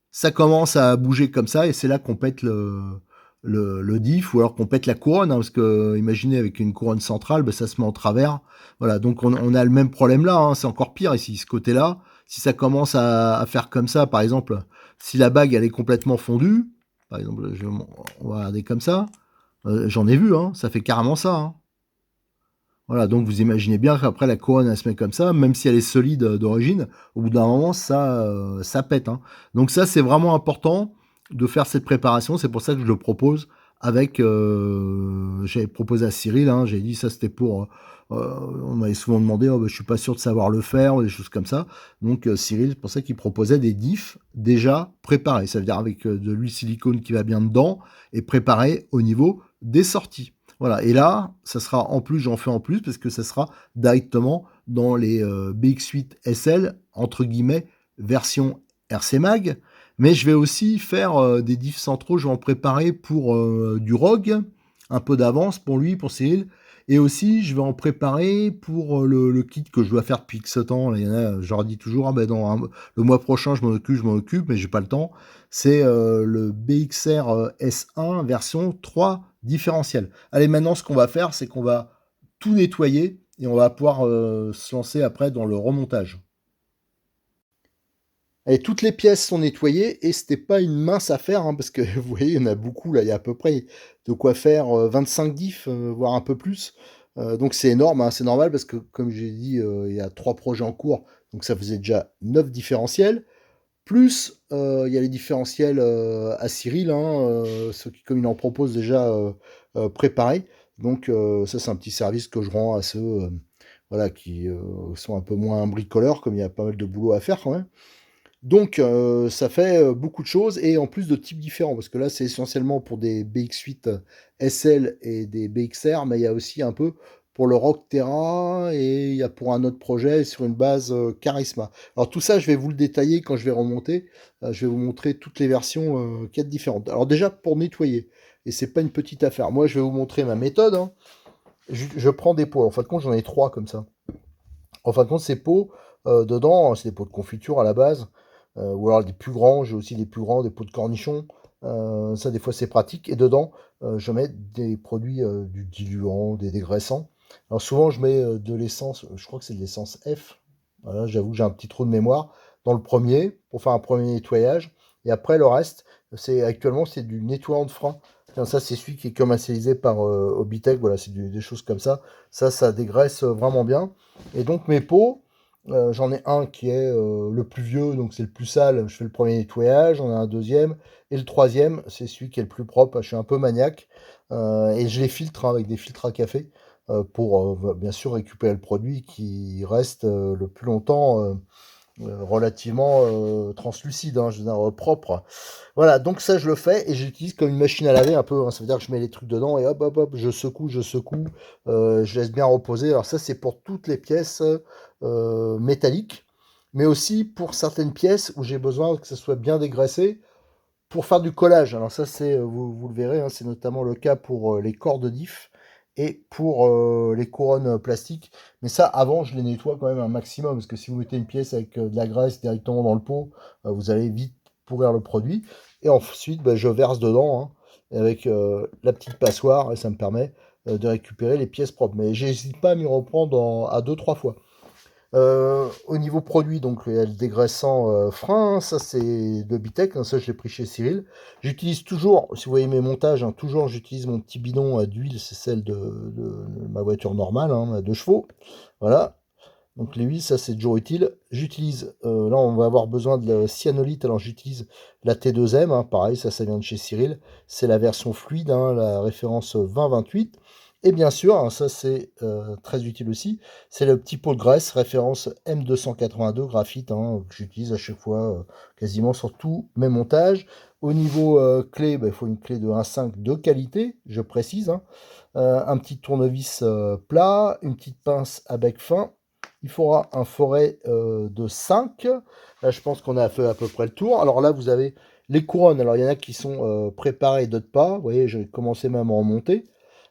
Speaker 1: ça commence à bouger comme ça, et c'est là qu'on pète le diff, ou alors qu'on pète la couronne, hein, parce que, imaginez, avec une couronne centrale, ben, ça se met en travers. Voilà, donc on a le même problème là, hein, c'est encore pire ici, ce côté-là. Si ça commence à faire comme ça, par exemple, si la bague, elle est complètement fondue, par exemple, on va regarder comme ça, j'en ai vu, hein, ça fait carrément ça, hein. Voilà, donc vous imaginez bien qu'après la couronne elle se met comme ça, même si elle est solide d'origine, au bout d'un moment ça pète, hein. Donc ça c'est vraiment important de faire cette préparation, c'est pour ça que je le propose avec, j'avais proposé à Cyril, hein, j'ai dit ça c'était pour, on m'avait souvent demandé, oh, bah, je suis pas sûr de savoir le faire, ou des choses comme ça. Donc Cyril, c'est pour ça qu'il proposait des diffs déjà préparés, ça veut dire avec de l'huile silicone qui va bien dedans et préparé au niveau des sorties. Voilà, et là, ça sera en plus, j'en fais en plus, parce que ça sera directement dans les BX8 SL, entre guillemets, version RC Mag. Mais je vais aussi faire des diffs centraux, je vais en préparer pour du ROG, un peu d'avance pour lui, pour Cyril. Et aussi, je vais en préparer pour le kit que je dois faire depuis ce temps. Il y en a, je leur dis toujours, ah ben le mois prochain, je m'en occupe, mais j'ai pas le temps. C'est le BXR S1 version 3 différentiel. Allez, maintenant, ce qu'on va faire, c'est qu'on va tout nettoyer et on va pouvoir se lancer après dans le remontage. Et toutes les pièces sont nettoyées et c'était pas une mince affaire, hein, parce que vous voyez, il y en a beaucoup là, il y a à peu près de quoi faire 25 diffs, voire un peu plus. Donc c'est énorme, hein, c'est normal parce que comme j'ai dit, il y a 3 projets en cours, donc ça faisait déjà 9 différentiels. Plus il y a les différentiels à Cyril, hein, ceux qui, comme il en propose déjà préparés. Donc ça c'est un petit service que je rends à ceux voilà, qui sont un peu moins bricoleurs, comme il y a pas mal de boulot à faire quand même. Donc ça fait beaucoup de choses et en plus de types différents, parce que là c'est essentiellement pour des BX8 SL et des BXR, mais il y a aussi un peu pour le Rock Terra et il y a pour un autre projet sur une base Charisma. Alors tout ça je vais vous le détailler quand je vais remonter, je vais vous montrer toutes les versions qu'il y a de différentes. Alors déjà pour nettoyer, et c'est pas une petite affaire, moi je vais vous montrer ma méthode, hein. Je prends des pots, en fin de compte j'en ai 3 comme ça. En fin de compte ces pots, dedans c'est des pots de confiture à la base, ou alors des plus grands, j'ai aussi des plus grands, des pots de cornichons. Ça, des fois, c'est pratique. Et dedans, je mets des produits, du diluant, des dégraissants. Alors souvent, je mets de l'essence, je crois que c'est de l'essence F. Voilà, j'avoue que j'ai un petit trou de mémoire. Dans le premier, pour faire un premier nettoyage. Et après, le reste, actuellement, c'est du nettoyant de frein. Tiens, ça, c'est celui qui est commercialisé par Obitech. Voilà, c'est des choses comme ça. Ça dégraisse vraiment bien. Et donc, mes pots, J'en ai un qui est le plus vieux, donc c'est le plus sale, je fais le premier nettoyage, j'en ai un deuxième, et le troisième, c'est celui qui est le plus propre, je suis un peu maniaque, et je les filtre hein, avec des filtres à café, pour bien sûr récupérer le produit qui reste le plus longtemps relativement translucide, hein, je veux dire propre. Voilà, donc ça je le fais et j'utilise comme une machine à laver un peu, hein, ça veut dire que je mets les trucs dedans et hop hop hop, je secoue, je laisse bien reposer. Alors ça c'est pour toutes les pièces métalliques, mais aussi pour certaines pièces où j'ai besoin que ça soit bien dégraissé pour faire du collage. Alors ça c'est, vous le verrez, hein, c'est notamment le cas pour les corps de diff et pour les couronnes plastiques. Mais ça, avant, je les nettoie quand même un maximum, parce que si vous mettez une pièce avec de la graisse directement dans le pot, vous allez vite pourrir le produit. Et ensuite, bah, je verse dedans, hein, avec la petite passoire, et ça me permet de récupérer les pièces propres. Mais j'hésite pas à m'y reprendre à deux, trois fois. Au niveau produit, donc il y a le dégraissant frein, hein, ça c'est de Bitech, hein, ça je l'ai pris chez Cyril. J'utilise toujours, si vous voyez mes montages, hein, toujours j'utilise mon petit bidon d'huile, c'est celle de ma voiture normale, hein, à 2 chevaux. Voilà, donc les huiles, ça c'est toujours utile. J'utilise, là on va avoir besoin de la cyanolite, alors j'utilise la T2M, hein, pareil, ça vient de chez Cyril. C'est la version fluide, hein, la référence 2028. Et bien sûr, hein, ça c'est très utile aussi, c'est le petit pot de graisse, référence M282 graphite, hein, que j'utilise à chaque fois, quasiment sur tous mes montages. Au niveau clé, bah, il faut une clé de 1.5 de qualité, je précise, hein. Un petit tournevis plat, une petite pince à bec fin. Il faudra un forêt de 5. Là, je pense qu'on a fait à peu près le tour. Alors là, vous avez les couronnes. Alors, il y en a qui sont préparées, d'autres pas. Vous voyez, j'ai commencé même à en monter.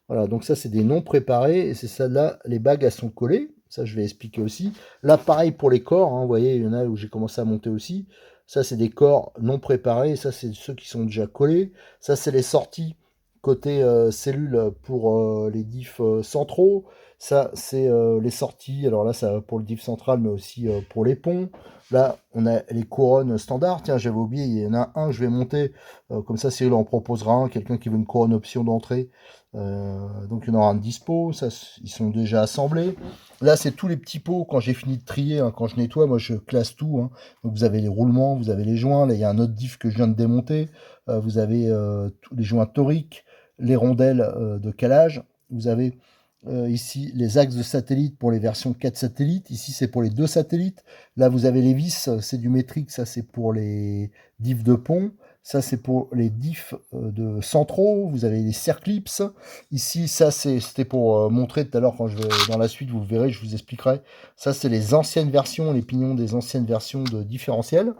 Speaker 1: Voilà, donc ça, c'est des non préparés. Et c'est celle-là, les bagues, elles sont collées. Ça, je vais expliquer aussi. Là, pareil pour les corps. Hein, vous voyez, il y en a où j'ai commencé à monter aussi. Ça, c'est des corps non préparés. Ça, c'est ceux qui sont déjà collés. Ça, c'est les sorties côté cellule pour les diffs centraux. Ça, c'est les sorties. Alors là, ça va pour le diff central, mais aussi pour les ponts. Là, on a les couronnes standards. Tiens, j'avais oublié, il y en a un, je vais monter. Comme ça, Cyril en proposera un. Quelqu'un qui veut une couronne option d'entrée. Donc, il y en aura un de dispo. Ça, ils sont déjà assemblés. Là, c'est tous les petits pots. Quand j'ai fini de trier, hein, quand je nettoie, moi, je classe tout. Hein. Donc, vous avez les roulements, vous avez les joints. Là, il y a un autre diff que je viens de démonter. Vous avez tous les joints toriques, les rondelles de calage. Vous avez ici les axes de satellite pour les versions 4 satellites. Ici, c'est pour les 2 satellites. Là, vous avez les vis, c'est du métrique. Ça, c'est pour les diffs de pont. Ça, c'est pour les diffs de centraux. Vous avez les circlips. Ici, ça, c'était pour montrer tout à l'heure, quand je vais dans la suite, vous verrez, je vous expliquerai. Ça, c'est les anciennes versions, les pignons des anciennes versions de différentiel.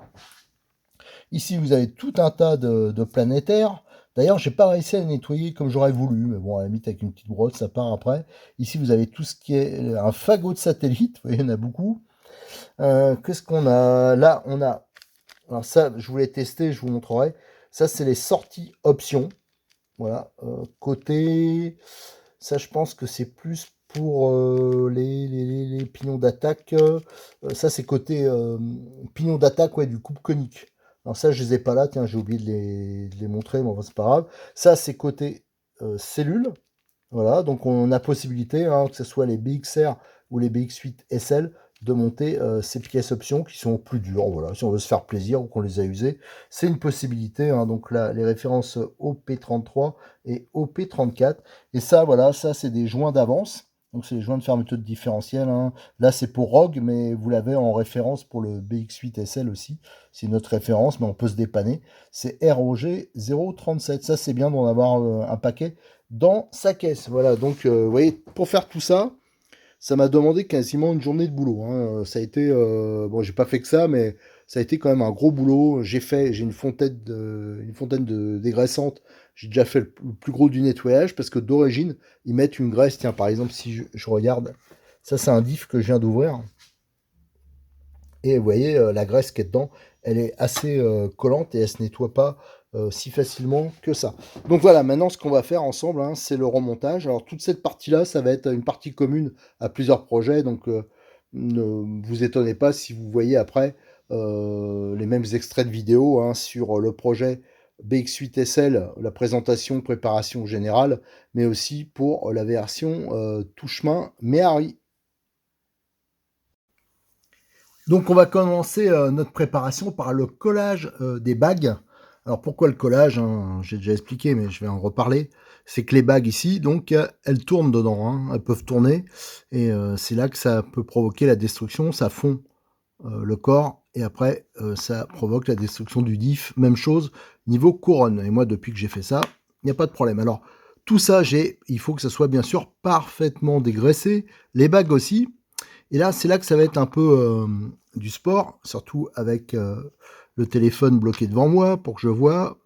Speaker 1: Ici, vous avez tout un tas de planétaires. D'ailleurs, j'ai pas réussi à les nettoyer comme j'aurais voulu, mais bon, à la limite, avec une petite brosse, ça part après. Ici, vous avez tout ce qui est un fagot de satellite. Vous voyez, il y en a beaucoup. Qu'est-ce qu'on a? Là, on a... Alors ça, je voulais tester, je vous montrerai. Ça, c'est les sorties options. Voilà. Côté... Ça, je pense que c'est plus pour les pignons d'attaque. Ça, c'est côté pignon d'attaque, ouais, du coupe conique. Alors ça, je les ai pas là. Tiens, j'ai oublié de les montrer, mais bon, c'est pas grave. Ça, c'est côté cellule. Voilà, donc on a possibilité, hein, que ce soit les BXR ou les BX8 SL, de monter ces pièces options qui sont plus dures. Voilà, si on veut se faire plaisir ou qu'on les a usées, c'est une possibilité. Hein, donc là, les références OP33 et OP34. Et ça, voilà, ça c'est des joints d'avance. Donc c'est les joints de fermeture de différentiel. Hein. Là, c'est pour ROG, mais vous l'avez en référence pour le BX8 SL aussi. C'est notre référence, mais on peut se dépanner. C'est ROG 037. Ça, c'est bien d'en avoir un paquet dans sa caisse. Voilà, donc vous voyez, pour faire tout ça, ça m'a demandé quasiment une journée de boulot. Hein. Ça a été, bon, j'ai pas fait que ça, mais ça a été quand même un gros boulot. J'ai une fontaine de dégraissante. J'ai déjà fait le plus gros du nettoyage parce que d'origine, ils mettent une graisse. Tiens, par exemple, si je regarde, ça c'est un diff que je viens d'ouvrir. Et vous voyez, la graisse qui est dedans, elle est assez collante et elle se nettoie pas si facilement que ça. Donc voilà, maintenant ce qu'on va faire ensemble, hein, c'est le remontage. Alors toute cette partie-là, ça va être une partie commune à plusieurs projets. Donc ne vous étonnez pas si vous voyez après les mêmes extraits de vidéos hein, sur le projet BX8SL, la présentation, préparation générale, mais aussi pour la version touche-main Méhari. Donc on va commencer notre préparation par le collage des bagues. Alors pourquoi le collage, hein, j'ai déjà expliqué, mais je vais en reparler. C'est que les bagues ici, donc elles tournent dedans, hein, elles peuvent tourner, et c'est là que ça peut provoquer la destruction. Ça fond le corps, et après ça provoque la destruction du diff. Même chose niveau couronne. Et moi, depuis que j'ai fait ça, il n'y a pas de problème. Alors tout ça, il faut que ça soit bien sûr parfaitement dégraissé. Les bagues aussi. Et là, c'est là que ça va être un peu du sport, surtout avec le téléphone bloqué devant moi pour que je vois.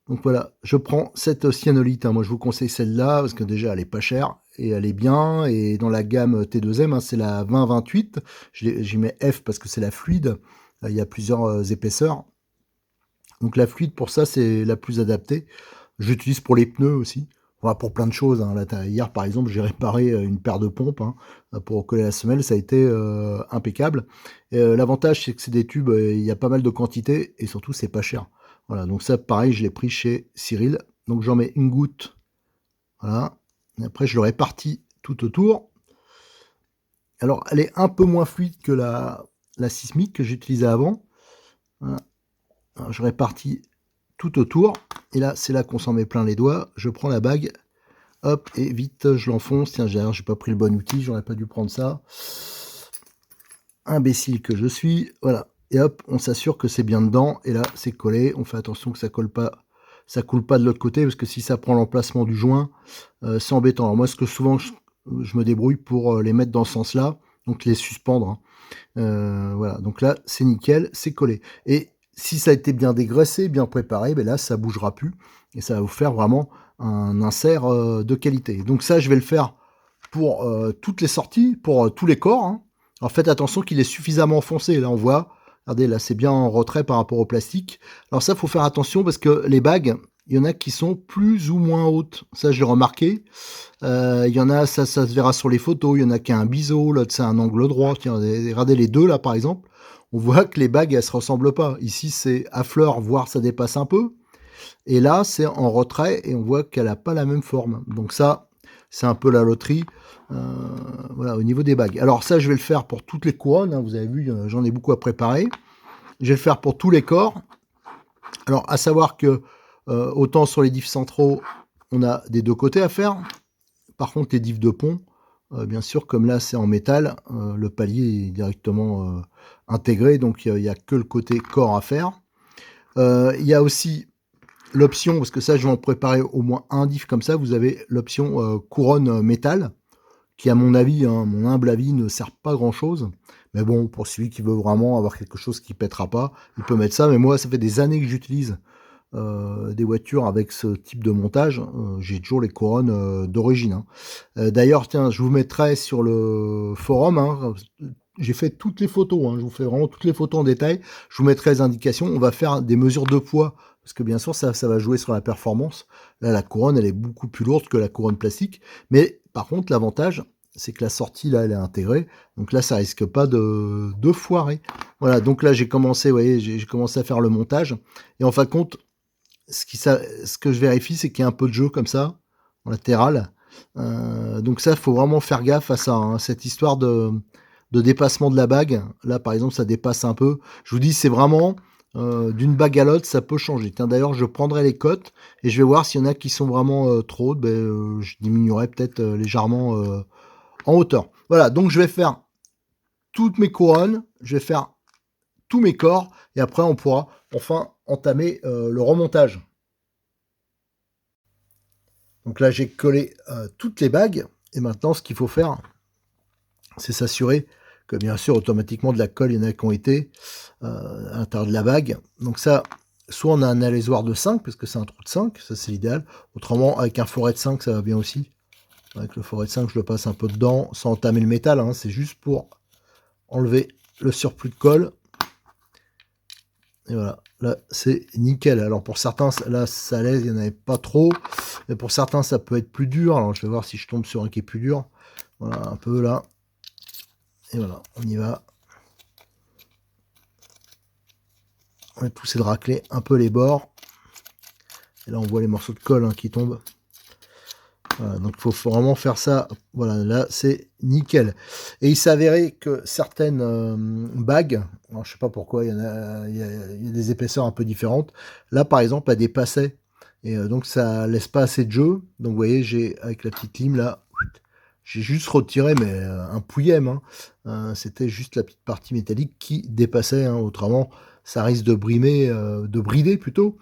Speaker 1: Donc voilà, je prends cette cyanolite, hein. Moi, je vous conseille celle-là parce que déjà, elle est pas chère et elle est bien. Et dans la gamme T2M, hein, c'est la 2028. J'y mets F parce que c'est la fluide. Il y a plusieurs épaisseurs. Donc la fluide, pour ça, c'est la plus adaptée. J'utilise pour les pneus aussi. Voilà, pour plein de choses, hein. Là, hier, par exemple, j'ai réparé une paire de pompes, hein, pour coller la semelle. Ça a été impeccable. L'avantage, c'est que c'est des tubes, il y a pas mal de quantité et surtout, c'est pas cher. Voilà, donc ça, pareil, je l'ai pris chez Cyril. Donc j'en mets une goutte. Voilà. Et après, je le répartis tout autour. Alors, elle est un peu moins fluide que la sismique que j'utilisais avant. Voilà. Alors, je répartis tout autour. Et là, c'est là qu'on s'en met plein les doigts. Je prends la bague. Hop, et vite, je l'enfonce. Tiens, j'ai pas pris le bon outil, j'aurais pas dû prendre ça. Imbécile que je suis. Voilà. Et hop, on s'assure que c'est bien dedans. Et là, c'est collé. On fait attention que ça colle pas. Ça coule pas de l'autre côté, parce que si ça prend l'emplacement du joint, c'est embêtant. Alors moi, ce que souvent, je me débrouille pour les mettre dans ce sens-là. Donc les suspendre, hein. Voilà, donc là, c'est nickel, c'est collé. Et si ça a été bien dégraissé, bien préparé, ben là, ça bougera plus. Et ça va vous faire vraiment un insert de qualité. Donc ça, je vais le faire pour toutes les sorties, pour tous les corps, hein. Alors faites attention qu'il est suffisamment foncé. Là, on voit, regardez, là, c'est bien en retrait par rapport au plastique. Alors ça, il faut faire attention parce que les bagues, il y en a qui sont plus ou moins hautes. Ça, j'ai remarqué. Il y en a, ça se verra sur les photos. Il y en a qui a un biseau, l'autre, c'est un angle droit. Tiens, regardez les deux, là, par exemple. On voit que les bagues, elles se ressemblent pas. Ici, c'est à fleur, voire ça dépasse un peu. Et là, c'est en retrait et on voit qu'elle n'a pas la même forme. Donc ça, c'est un peu la loterie. Voilà, au niveau des bagues. Alors ça, je vais le faire pour toutes les couronnes, hein. Vous avez vu, j'en ai beaucoup à préparer. Je vais le faire pour tous les corps. Alors, à savoir que autant sur les diffs centraux, on a des deux côtés à faire. Par contre, les diffs de pont, bien sûr, comme là, c'est en métal, le palier est directement intégré. Donc, il n'y a que le côté corps à faire. Il y a aussi l'option, parce que ça, je vais en préparer au moins un diff comme ça. Vous avez l'option couronne métal, qui, à mon avis, hein, mon humble avis, ne sert pas grand-chose. Mais bon, pour celui qui veut vraiment avoir quelque chose qui pètera pas, il peut mettre ça. Mais moi, ça fait des années que j'utilise des voitures avec ce type de montage. J'ai toujours les couronnes d'origine, hein. D'ailleurs, tiens, je vous mettrai sur le forum, hein, j'ai fait toutes les photos, hein, je vous fais vraiment toutes les photos en détail. Je vous mettrai les indications. On va faire des mesures de poids, parce que bien sûr, ça va jouer sur la performance. Là, la couronne, elle est beaucoup plus lourde que la couronne plastique. Mais par contre, l'avantage, c'est que la sortie, là, elle est intégrée. Donc là, ça risque pas de foirer. Voilà, donc là, j'ai commencé, vous voyez, j'ai commencé à faire le montage. Et en fin de compte, ce que je vérifie, c'est qu'il y a un peu de jeu comme ça, en latéral. Donc ça, il faut vraiment faire gaffe à ça, hein. Cette histoire de dépassement de la bague, là par exemple, ça dépasse un peu. Je vous dis, c'est vraiment d'une bague à l'autre, ça peut changer. Tiens, d'ailleurs, je prendrai les cotes et je vais voir s'il y en a qui sont vraiment trop hautes. Je diminuerai peut-être légèrement en hauteur. Voilà, donc je vais faire toutes mes couronnes, je vais faire tous mes corps et après on pourra enfin entamer le remontage. Donc là, j'ai collé toutes les bagues. Et maintenant, ce qu'il faut faire, c'est s'assurer que, bien sûr, automatiquement, de la colle, il y en a qui ont été à l'intérieur de la bague. Donc ça, soit on a un alésoir de 5, parce que c'est un trou de 5, ça c'est l'idéal. Autrement, avec un forêt de 5, ça va bien aussi. Avec le forêt de 5, je le passe un peu dedans, sans entamer le métal, hein. C'est juste pour enlever le surplus de colle. Et voilà, là c'est nickel. Alors pour certains, là ça allait, il n'y en avait pas trop. Mais pour certains, ça peut être plus dur. Alors je vais voir si je tombe sur un qui est plus dur. Voilà, un peu là. Et voilà, on y va. On va pousser de racler un peu les bords. Et là on voit les morceaux de colle, hein, qui tombent. Voilà, donc il faut vraiment faire ça. Voilà, là c'est nickel. Et il s'avérait que certaines bagues, alors je sais pas pourquoi, il y a des épaisseurs un peu différentes. Là, par exemple, elle dépassait. Et donc, ça laisse pas assez de jeu. Donc, vous voyez, j'ai avec la petite lime là, j'ai juste retiré, mais un pouillème. Hein. C'était juste la petite partie métallique qui dépassait. Hein. Autrement, ça risque de brimer, de brider plutôt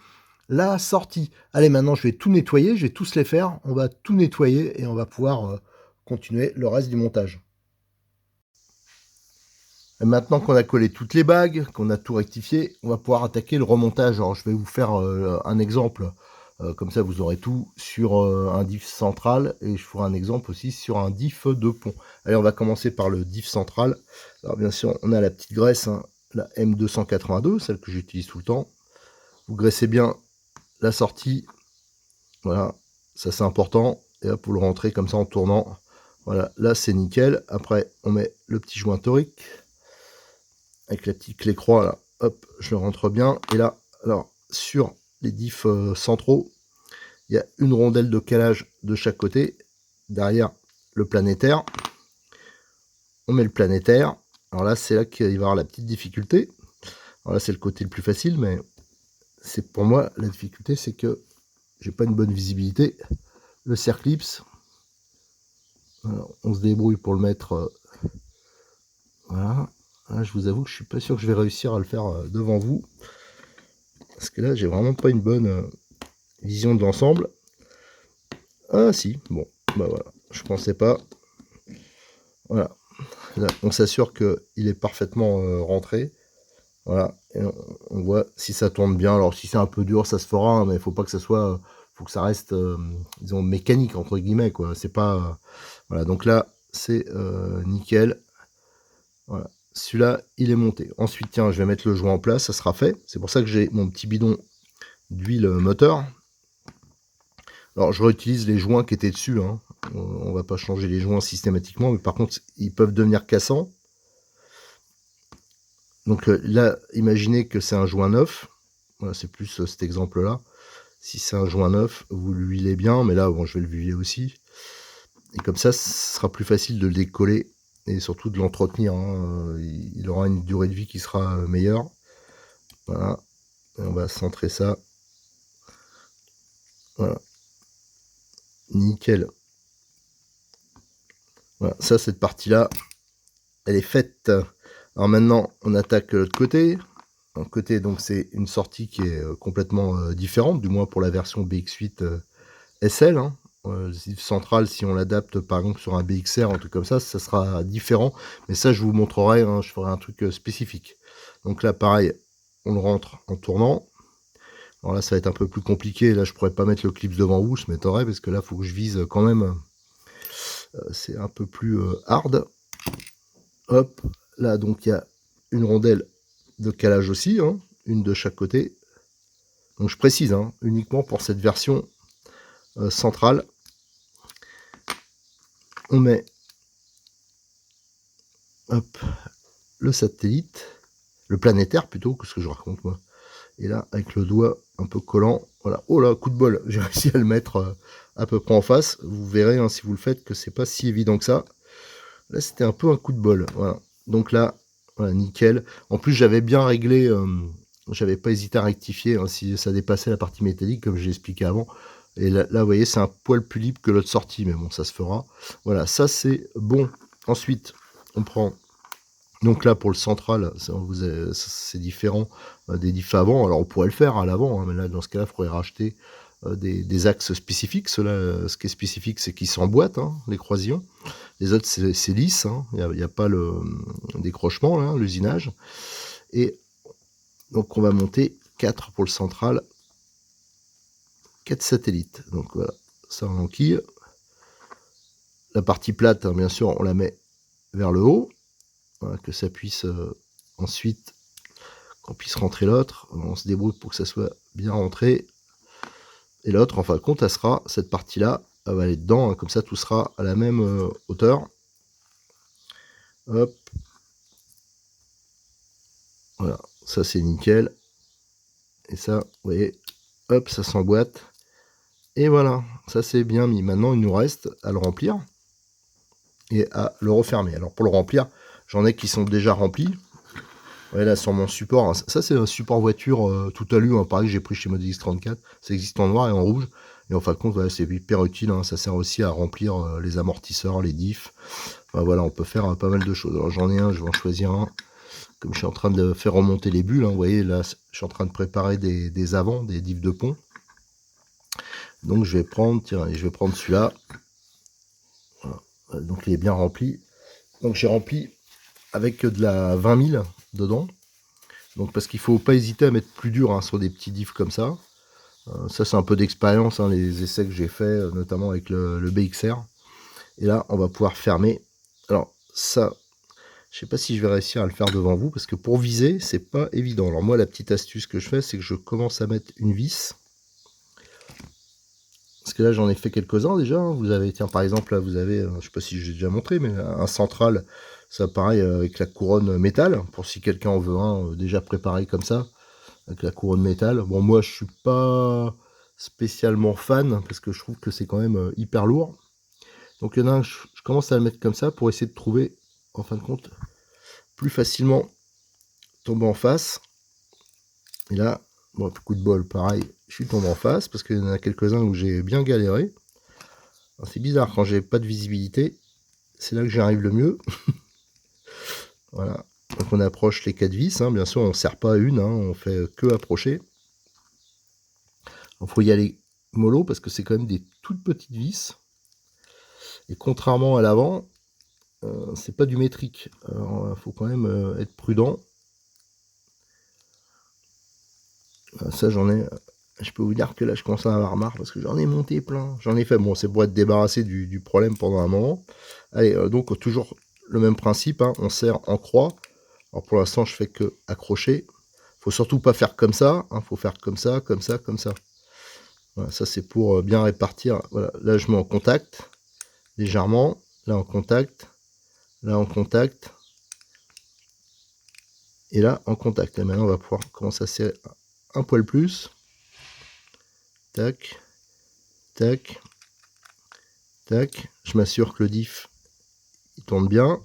Speaker 1: la sortie. Allez, maintenant, je vais tout nettoyer. Je vais tous les faire. On va tout nettoyer et on va pouvoir continuer le reste du montage. Et maintenant qu'on a collé toutes les bagues, qu'on a tout rectifié, on va pouvoir attaquer le remontage. Alors je vais vous faire un exemple, comme ça vous aurez tout sur un diff central, et je ferai un exemple aussi sur un diff de pont. Allez, on va commencer par le diff central. Alors bien sûr, on a la petite graisse, hein, la M282, celle que j'utilise tout le temps. Vous graissez bien la sortie, voilà, ça c'est important, et hop, vous le rentrez comme ça en tournant. Voilà, là c'est nickel. Après, on met le petit joint torique avec la petite clé croix là, hop, je le rentre bien. Et là, alors sur les diffs centraux, il y a une rondelle de calage de chaque côté. Derrière le planétaire, on met le planétaire. Alors là, c'est là qu'il va y avoir la petite difficulté. Alors là, c'est le côté le plus facile, mais c'est pour moi la difficulté, c'est que j'ai pas une bonne visibilité. Le circlips, on se débrouille pour le mettre. Voilà. Là, je vous avoue que je suis pas sûr que je vais réussir à le faire devant vous. Parce que là, j'ai vraiment pas une bonne vision de l'ensemble. Ah si, bon, bah voilà, je pensais pas. Voilà, là, on s'assure qu'il est parfaitement rentré. Voilà, et on voit si ça tourne bien. Alors si c'est un peu dur, ça se fera, hein, mais il faut pas que ça soit, faut que ça reste, disons, mécanique entre guillemets, quoi. C'est pas, voilà. Donc là, c'est nickel. Voilà, celui-là, il est monté. Ensuite, tiens, je vais mettre le joint en place, ça sera fait. C'est pour ça que j'ai mon petit bidon d'huile moteur. Alors, je réutilise les joints qui étaient dessus. Hein. On va pas changer les joints systématiquement, mais par contre, ils peuvent devenir cassants. Donc là, imaginez que c'est un joint neuf. Voilà, c'est plus cet exemple-là. Si c'est un joint neuf, vous l'huilez bien, mais là, bon, je vais le huiler aussi. Et comme ça, ce sera plus facile de le décoller et surtout de l'entretenir. Hein. Il aura une durée de vie qui sera meilleure. Voilà. Et on va centrer ça. Voilà. Nickel. Voilà. Ça, cette partie-là, elle est faite. Alors maintenant, on attaque l'autre côté. Un côté, donc, c'est une sortie qui est complètement différente, du moins pour la version BX8 SL. Hein. Le central, si on l'adapte par exemple sur un BXR, un truc comme ça sera différent. Mais ça, je vous montrerai, hein, je ferai un truc spécifique. Donc là, pareil, on le rentre en tournant. Alors là, ça va être un peu plus compliqué. Là, je pourrais pas mettre le clip devant vous, je m'étonnerais, parce que là, il faut que je vise quand même. C'est un peu plus hard. Hop, là, donc il y a une rondelle de calage aussi, hein, une de chaque côté. Donc je précise, hein, uniquement pour cette version centrale. On met hop, le satellite, le planétaire plutôt, que ce que je raconte moi. Et là, avec le doigt un peu collant, voilà. Oh là, coup de bol, j'ai réussi à le mettre à peu près en face. Vous verrez, hein, si vous le faites, que c'est pas si évident que ça. Là, c'était un peu un coup de bol, voilà. Donc là, voilà, nickel. En plus, j'avais bien réglé, j'avais pas hésité à rectifier hein, si ça dépassait la partie métallique, comme j'ai expliqué avant. Et là, vous voyez, c'est un poil plus libre que l'autre sortie, mais bon, ça se fera. Voilà, ça c'est bon. Ensuite, on prend, donc là pour le central, c'est différent des diffs avant. Alors on pourrait le faire à l'avant, hein, mais là dans ce cas-là, il faudrait racheter des axes spécifiques. Cela, ce qui est spécifique, c'est qu'ils s'emboîtent, hein, les croisillons. Les autres, c'est lisse, hein. Il n'y a pas le décrochement, là, l'usinage. Et donc on va monter 4 pour le central, 4 satellites. Donc voilà, ça en enquille. La partie plate, hein, bien sûr, on la met vers le haut, voilà, que ça puisse ensuite, qu'on puisse rentrer l'autre. On se débrouille pour que ça soit bien rentré. Et l'autre, en fin de compte, elle sera, cette partie-là, elle va aller dedans, hein, comme ça tout sera à la même hauteur. Hop. Voilà, ça c'est nickel. Et ça, vous voyez, hop, ça s'emboîte. Et voilà, ça c'est bien mis. Maintenant, il nous reste à le remplir. et à le refermer. Alors pour le remplir, j'en ai qui sont déjà remplis. Ouais, là sur mon support, hein, ça c'est un support voiture tout alu, hein, pareil que j'ai pris chez Model X34. Ça existe en noir et en rouge. Et en fin de compte, voilà, c'est hyper utile. Hein, ça sert aussi à remplir les amortisseurs, les diffs. Enfin, voilà, on peut faire pas mal de choses. Alors j'en ai un, je vais en choisir un. Comme je suis en train de faire remonter les bulles, hein, vous voyez là, je suis en train de préparer des avants, des diffs de pont. Donc je vais prendre, tiens, je vais prendre celui-là. Voilà. Donc il est bien rempli. Donc j'ai rempli avec de la 20 000 dedans. Donc parce qu'il ne faut pas hésiter à mettre plus dur, hein, sur des petits diffs comme ça. Ça c'est un peu d'expérience, hein, les essais que j'ai fait, notamment avec le BXR. Et là on va pouvoir fermer. Alors ça, je sais pas si je vais réussir à le faire devant vous, parce que pour viser c'est pas évident. Alors moi la petite astuce que je fais, c'est que je commence à mettre une vis. Parce que là j'en ai fait quelques-uns déjà, hein. Vous avez, tiens par exemple là vous avez, je sais pas si j'ai déjà montré, mais un central, ça pareil avec la couronne métal, pour si quelqu'un en veut un déjà préparé comme ça, avec la couronne métal. Bon moi je suis pas spécialement fan, parce que je trouve que c'est quand même hyper lourd. Donc il y en a un, je commence à le mettre comme ça, pour essayer de trouver, en fin de compte, plus facilement tomber en face. Et là, bon, coup de bol, pareil, je suis tombé en face, parce qu'il y en a quelques-uns où j'ai bien galéré. C'est bizarre, quand j'ai pas de visibilité, c'est là que j'y arrive le mieux. Voilà, donc on approche les 4 vis, hein. Bien sûr on ne serre pas une, hein, on fait que approcher. Il faut y aller mollo, parce que c'est quand même des toutes petites vis. Et contrairement à l'avant, c'est pas du métrique. Il faut quand même être prudent. Ça j'en ai... Je peux vous dire que là je commence à en avoir marre, parce que j'en ai monté plein. J'en ai fait, bon c'est pour être débarrassé du problème pendant un moment. Allez, donc toujours le même principe, hein, on serre en croix. Alors pour l'instant je fais que accrocher. Faut surtout pas faire comme ça, hein, faut faire comme ça, comme ça, comme ça. Voilà, ça c'est pour bien répartir. Voilà, là je mets en contact, légèrement, là en contact, là en contact, et là en contact. Et maintenant on va pouvoir commencer à serrer un poil plus. Tac, tac, tac. Je m'assure que le diff il tourne bien.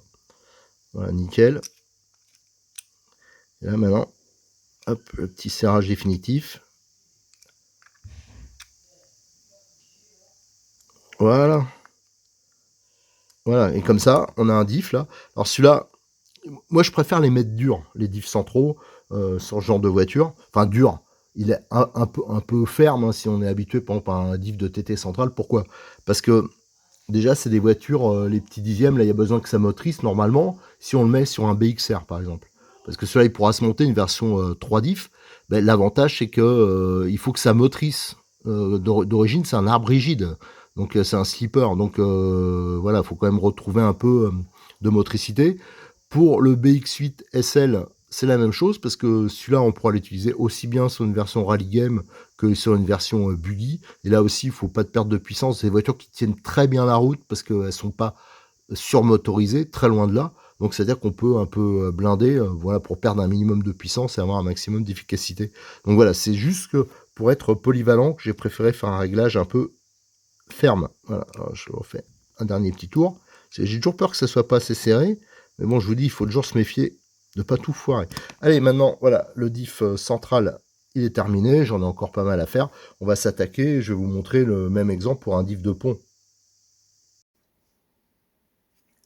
Speaker 1: Voilà, nickel. Et là maintenant, hop, le petit serrage définitif. Voilà. Voilà, et comme ça, on a un diff là. Alors celui-là, moi je préfère les mettre durs, les diffs centraux, sur ce genre de voiture. Enfin dur, il est un peu ferme, hein, si on est habitué par exemple à un diff de TT central. Pourquoi? Parce que déjà c'est des voitures, les petits dixièmes, là il y a besoin que ça motrice normalement, si on le met sur un BXR par exemple. Parce que celui-là il pourra se monter une version 3 diff. Ben, l'avantage c'est que il faut que ça motrice. D'origine c'est un arbre rigide. Donc c'est un slipper, donc voilà, il faut quand même retrouver un peu de motricité. Pour le BX8 SL, c'est la même chose, parce que celui-là, on pourra l'utiliser aussi bien sur une version rally game que sur une version buggy. Et là aussi, il ne faut pas de perte de puissance. C'est des voitures qui tiennent très bien la route, parce qu'elles ne sont pas surmotorisées, très loin de là. Donc c'est-à-dire qu'on peut un peu blinder, voilà, pour perdre un minimum de puissance et avoir un maximum d'efficacité. Donc voilà, c'est juste que pour être polyvalent, j'ai préféré faire un réglage un peu ferme. Voilà, alors je refais un dernier petit tour. J'ai toujours peur que ça soit pas assez serré, mais bon, je vous dis, il faut toujours se méfier de ne pas tout foirer. Allez, maintenant, voilà, le diff central, il est terminé. J'en ai encore pas mal à faire. On va s'attaquer. Je vais vous montrer le même exemple pour un diff de pont.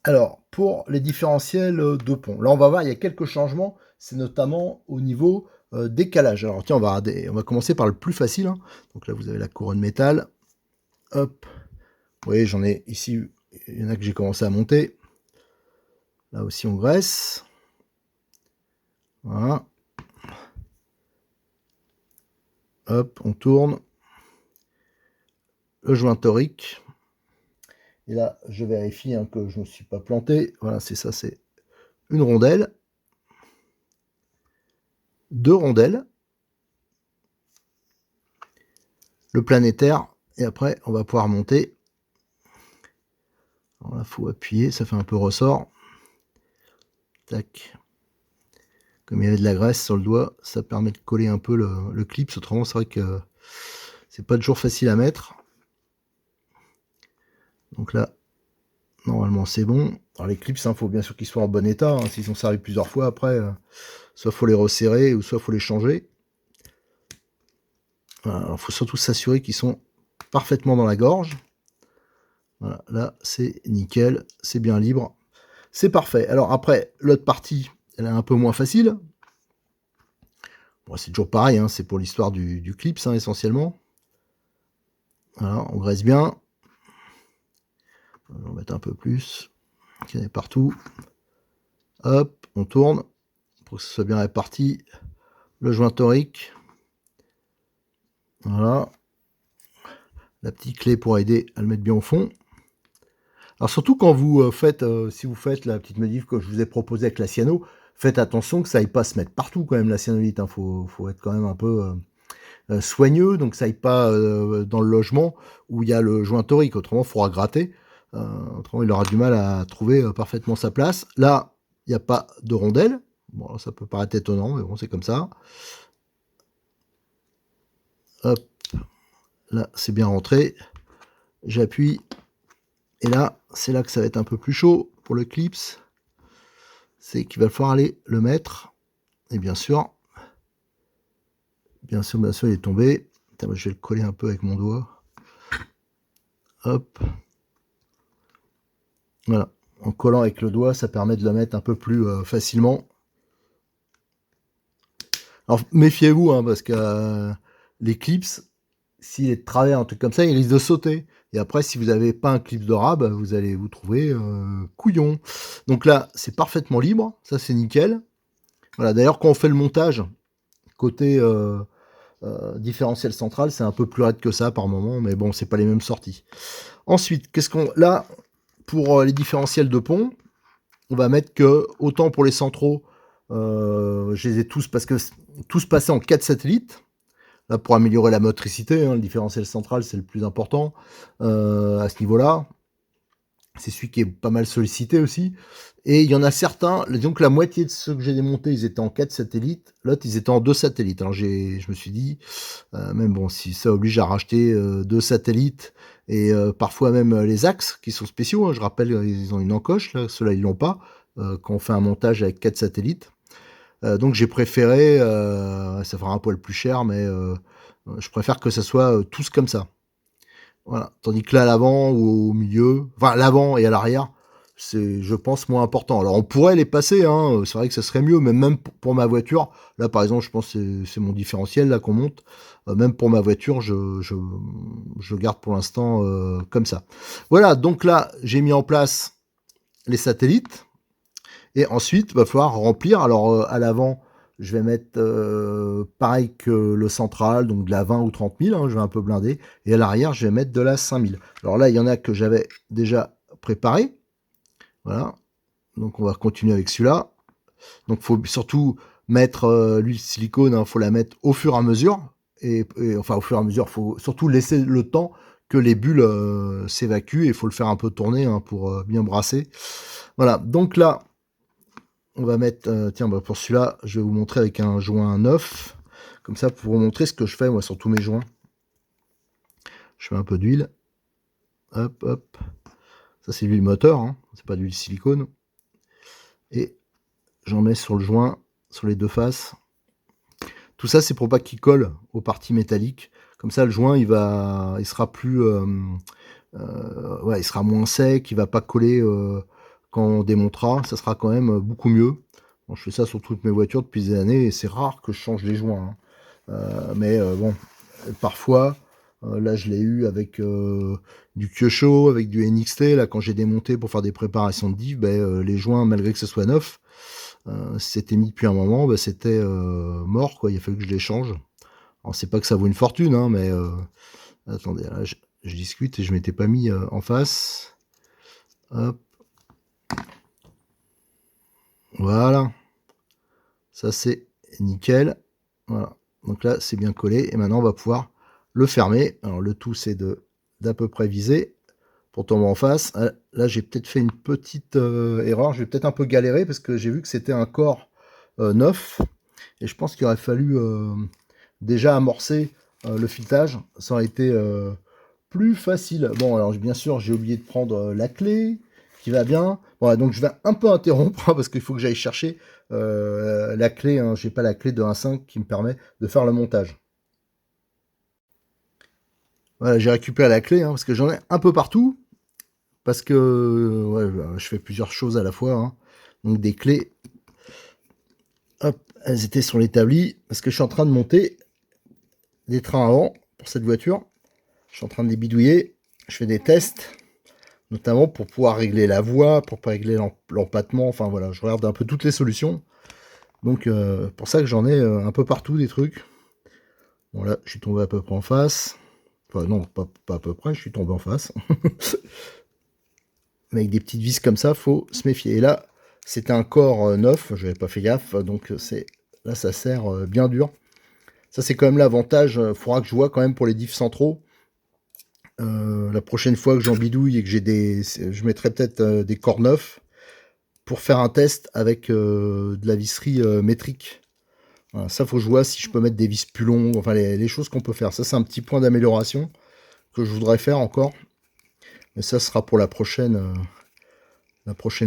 Speaker 1: Alors, pour les différentiels de pont, là, on va voir, il y a quelques changements. C'est notamment au niveau décalage. Alors, tiens, on va commencer par le plus facile, hein. Donc là, vous avez la couronne métal. Hop. Vous voyez, j'en ai ici, il y en a que j'ai commencé à monter. Là aussi, on graisse. Voilà. Hop, on tourne. Le joint torique. Et là, je vérifie, hein, que je ne me suis pas planté. Voilà, c'est ça, c'est une rondelle. 2 rondelles. Le planétaire. Et après, on va pouvoir monter. Il faut appuyer, ça fait un peu ressort. Tac. Comme il y avait de la graisse sur le doigt, ça permet de coller un peu le clip. Autrement, c'est vrai que c'est pas toujours facile à mettre. Donc là, Normalement, c'est bon. Alors les clips, il faut bien sûr qu'ils soient en bon état. Hein. S'ils sont servis plusieurs fois, après, soit faut les resserrer, ou soit faut les changer. Voilà. Alors, faut surtout s'assurer qu'ils sont parfaitement dans la gorge. Voilà, là, c'est nickel, c'est bien libre. C'est parfait. Alors après, l'autre partie, elle est un peu moins facile. Bon, c'est toujours pareil, hein, c'est pour l'histoire du clips, hein, essentiellement. Voilà, on graisse bien. On va en mettre un peu plus. Il y en a partout. Hop, on tourne pour que ce soit bien réparti. Le joint torique. Voilà. La petite clé pour aider à le mettre bien au fond. Alors surtout quand vous faites, si vous faites la petite modif que je vous ai proposée avec la cyano, faites attention que ça aille pas se mettre partout quand même la cyanolite. Hein. Faut être quand même un peu soigneux, donc ça aille pas dans le logement où il y a le joint torique. Autrement, il faudra gratter. Autrement, il aura du mal à trouver parfaitement sa place. Là, il n'y a pas de rondelle. Bon, ça peut paraître étonnant, mais bon, c'est comme ça. Hop, là, c'est bien rentré. J'appuie. Et là, c'est là que ça va être un peu plus chaud pour le clips. C'est qu'il va falloir aller le mettre. Et bien sûr, il est tombé. Attends, je vais le coller un peu avec mon doigt. Hop. Voilà. En collant avec le doigt, ça permet de le mettre un peu plus facilement. Alors, méfiez-vous, hein, parce que les clips, s'il est de travers, un truc comme ça, il risque de sauter. Et après, si vous n'avez pas un clip de rat, bah, vous allez vous trouver couillon. Donc là, c'est parfaitement libre. Ça, c'est nickel. Voilà. D'ailleurs, quand on fait le montage, côté différentiel central, c'est un peu plus raide que ça par moment, mais bon, c'est pas les mêmes sorties. Ensuite, qu'est-ce qu'on... Là, pour les différentiels de pont, on va mettre que, autant pour les centraux, je les ai tous, parce que tous passés en 4 satellites, là pour améliorer la motricité, hein, le différentiel central c'est le plus important à ce niveau-là. C'est celui qui est pas mal sollicité aussi. Et il y en a certains, disons que la moitié de ceux que j'ai démontés, ils étaient en 4 satellites, l'autre ils étaient en 2 satellites. Alors je me suis dit, même bon, si ça oblige à racheter 2 satellites, et parfois même les axes qui sont spéciaux, hein, je rappelle, ils ont une encoche, là, ceux-là ils l'ont pas, quand on fait un montage avec 4 satellites. Donc j'ai préféré, ça fera un poil plus cher, mais je préfère que ça soit tous comme ça. Voilà. Tandis que là, à l'avant ou au milieu, enfin l'avant et à l'arrière, c'est, je pense, moins important. Alors on pourrait les passer, hein, c'est vrai que ça serait mieux, mais même pour ma voiture, là par exemple, je pense que c'est mon différentiel là qu'on monte, même pour ma voiture, je garde pour l'instant comme ça. Voilà, donc là, j'ai mis en place les satellites, et ensuite, il va falloir remplir. Alors à l'avant, je vais mettre pareil que le central, donc de la 20 ou 30 000, hein, je vais un peu blinder. Et à l'arrière, je vais mettre de la 5000. Alors là, il y en a que j'avais déjà préparé. Voilà. Donc on va continuer avec celui-là. Donc il faut surtout mettre l'huile silicone, il faut la mettre au fur et à mesure. Enfin, au fur et à mesure, il faut surtout laisser le temps que les bulles s'évacuent. Et il faut le faire un peu tourner hein, pour bien brasser. Voilà. Donc là, on va mettre, tiens, bah pour celui-là, je vais vous montrer avec un joint neuf. Comme ça, pour vous montrer ce que je fais, moi, sur tous mes joints. Je mets un peu d'huile. Hop, hop. Ça, c'est l'huile moteur, hein. C'est pas d'huile silicone. Et j'en mets sur le joint, sur les deux faces. Tout ça, c'est pour pas qu'il colle aux parties métalliques. Comme ça, le joint, il sera plus... ouais, il sera moins sec, il va pas coller... quand on démontera, ça sera quand même beaucoup mieux. Bon, je fais ça sur toutes mes voitures depuis des années et c'est rare que je change les joints. Hein. Mais bon, parfois, là je l'ai eu avec du Kyosho, avec du NXT, là quand j'ai démonté pour faire des préparations de diff, les joints, malgré que ce soit neuf, si c'était mis depuis un moment, c'était mort, quoi. Il a fallu que je les change. Alors c'est pas que ça vaut une fortune, hein, mais attendez, là, je discute et je m'étais pas mis en face. Hop. Voilà, ça c'est nickel. Voilà, donc là c'est bien collé et maintenant on va pouvoir le fermer. Alors le tout c'est d'à peu près viser pour tomber en face. Là j'ai peut-être fait une petite erreur, je vais peut-être un peu galérer parce que j'ai vu que c'était un corps neuf et je pense qu'il aurait fallu déjà amorcer le filetage, ça aurait été plus facile. Bon alors bien sûr j'ai oublié de prendre la clé qui va bien. Voilà, donc je vais un peu interrompre parce qu'il faut que j'aille chercher la clé. Hein. J'ai pas la clé de 1.5 qui me permet de faire le montage. Voilà, j'ai récupéré la clé parce que j'en ai un peu partout. Parce que ouais, je fais plusieurs choses à la fois. Hein. Donc des clés, hop, elles étaient sur l'établi. Parce que je suis en train de monter des trains avant pour cette voiture. Je suis en train de les bidouiller. Je fais des tests, notamment pour pouvoir régler la voie, pour pas régler l'empattement. Enfin voilà, je regarde un peu toutes les solutions. Donc pour ça que j'en ai un peu partout des trucs. Bon là, je suis tombé à peu près en face. Enfin non, pas à peu près, je suis tombé en face. Mais avec des petites vis comme ça, faut se méfier. Et là, c'était un corps neuf, je n'avais pas fait gaffe, donc là ça serre bien dur. Ça c'est quand même l'avantage, il faudra que je vois quand même pour les diffs centraux. La prochaine fois que j'en bidouille et que je mettrai peut-être des corps neufs pour faire un test avec de la visserie métrique. Voilà, ça faut que je vois si je peux mettre des vis plus longues, enfin les choses qu'on peut faire. Ça c'est un petit point d'amélioration que je voudrais faire encore. Mais ça sera pour la prochaine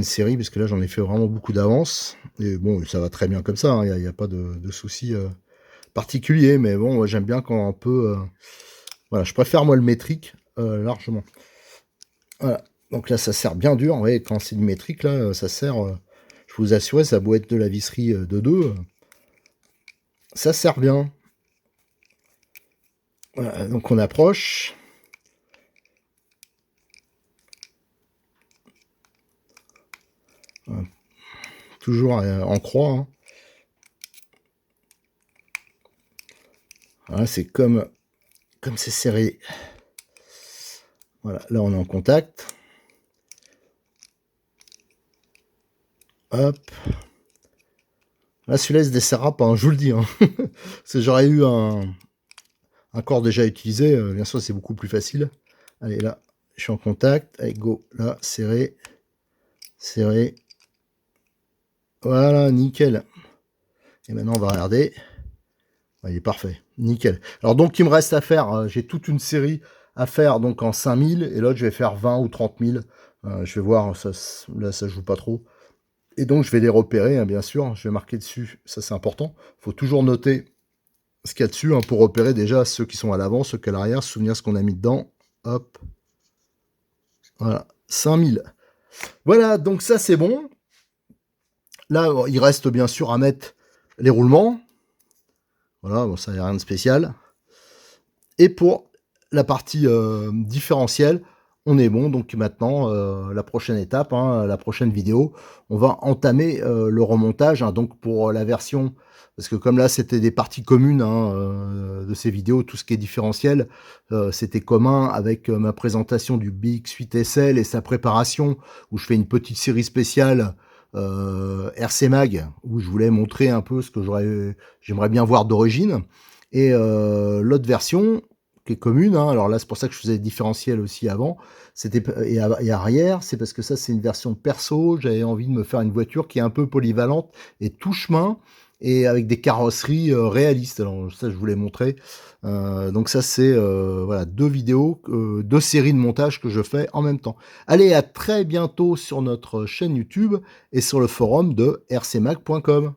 Speaker 1: série, parce que là j'en ai fait vraiment beaucoup d'avance. Et bon, ça va très bien comme ça, il n'y a pas de soucis particuliers. Mais bon, j'aime bien quand on peut... voilà, je préfère moi le métrique largement. Voilà, donc là ça serre bien dur. Vous voyez, quand c'est du métrique, là, ça serre... je vous assure, ça a beau être de la visserie de 2, ça serre bien. Voilà, donc on approche. Toujours en croix. Hein. Voilà, c'est comme c'est serré. Voilà, là on est en contact. Hop. Là, celui-là, il se desserrera pas, hein, je vous le dis. Hein. Parce que j'aurais eu un corps déjà utilisé, bien sûr, c'est beaucoup plus facile. Allez, là, je suis en contact. Allez, go. Là, serré. Serré. Voilà, nickel. Et maintenant, on va regarder. Il est parfait. Nickel. Alors, donc, il me reste à faire, j'ai toute une série à faire donc en 5000. Et l'autre, je vais faire 20 ou 30 000. Je vais voir, là, ça joue pas trop. Et donc, je vais les repérer, hein, bien sûr. Je vais marquer dessus. Ça, c'est important. Il faut toujours noter ce qu'il y a dessus hein, pour repérer déjà ceux qui sont à l'avant, ceux qui sont à l'arrière, se souvenir ce qu'on a mis dedans. Hop. Voilà. 5000. Voilà, donc ça, c'est bon. Là, il reste bien sûr à mettre les roulements. Voilà, bon, ça, il n'y a rien de spécial. Et pour la partie différentielle, on est bon. Donc maintenant, la prochaine étape, hein, la prochaine vidéo, on va entamer le remontage. Hein, donc pour la version, parce que comme là c'était des parties communes hein, de ces vidéos, tout ce qui est différentiel, c'était commun avec ma présentation du BX8 SL et sa préparation, où je fais une petite série spéciale RC Mag, où je voulais montrer un peu ce que j'aimerais bien voir d'origine. Et l'autre version, qui est commune, hein. Alors là c'est pour ça que je faisais des différentiels aussi avant, c'était et arrière, c'est parce que ça c'est une version perso, j'avais envie de me faire une voiture qui est un peu polyvalente et tout chemin, et avec des carrosseries réalistes. Alors ça je voulais montrer, donc ça c'est voilà, deux vidéos, deux séries de montage que je fais en même temps. Allez, à très bientôt sur notre chaîne YouTube et sur le forum de rcmac.com.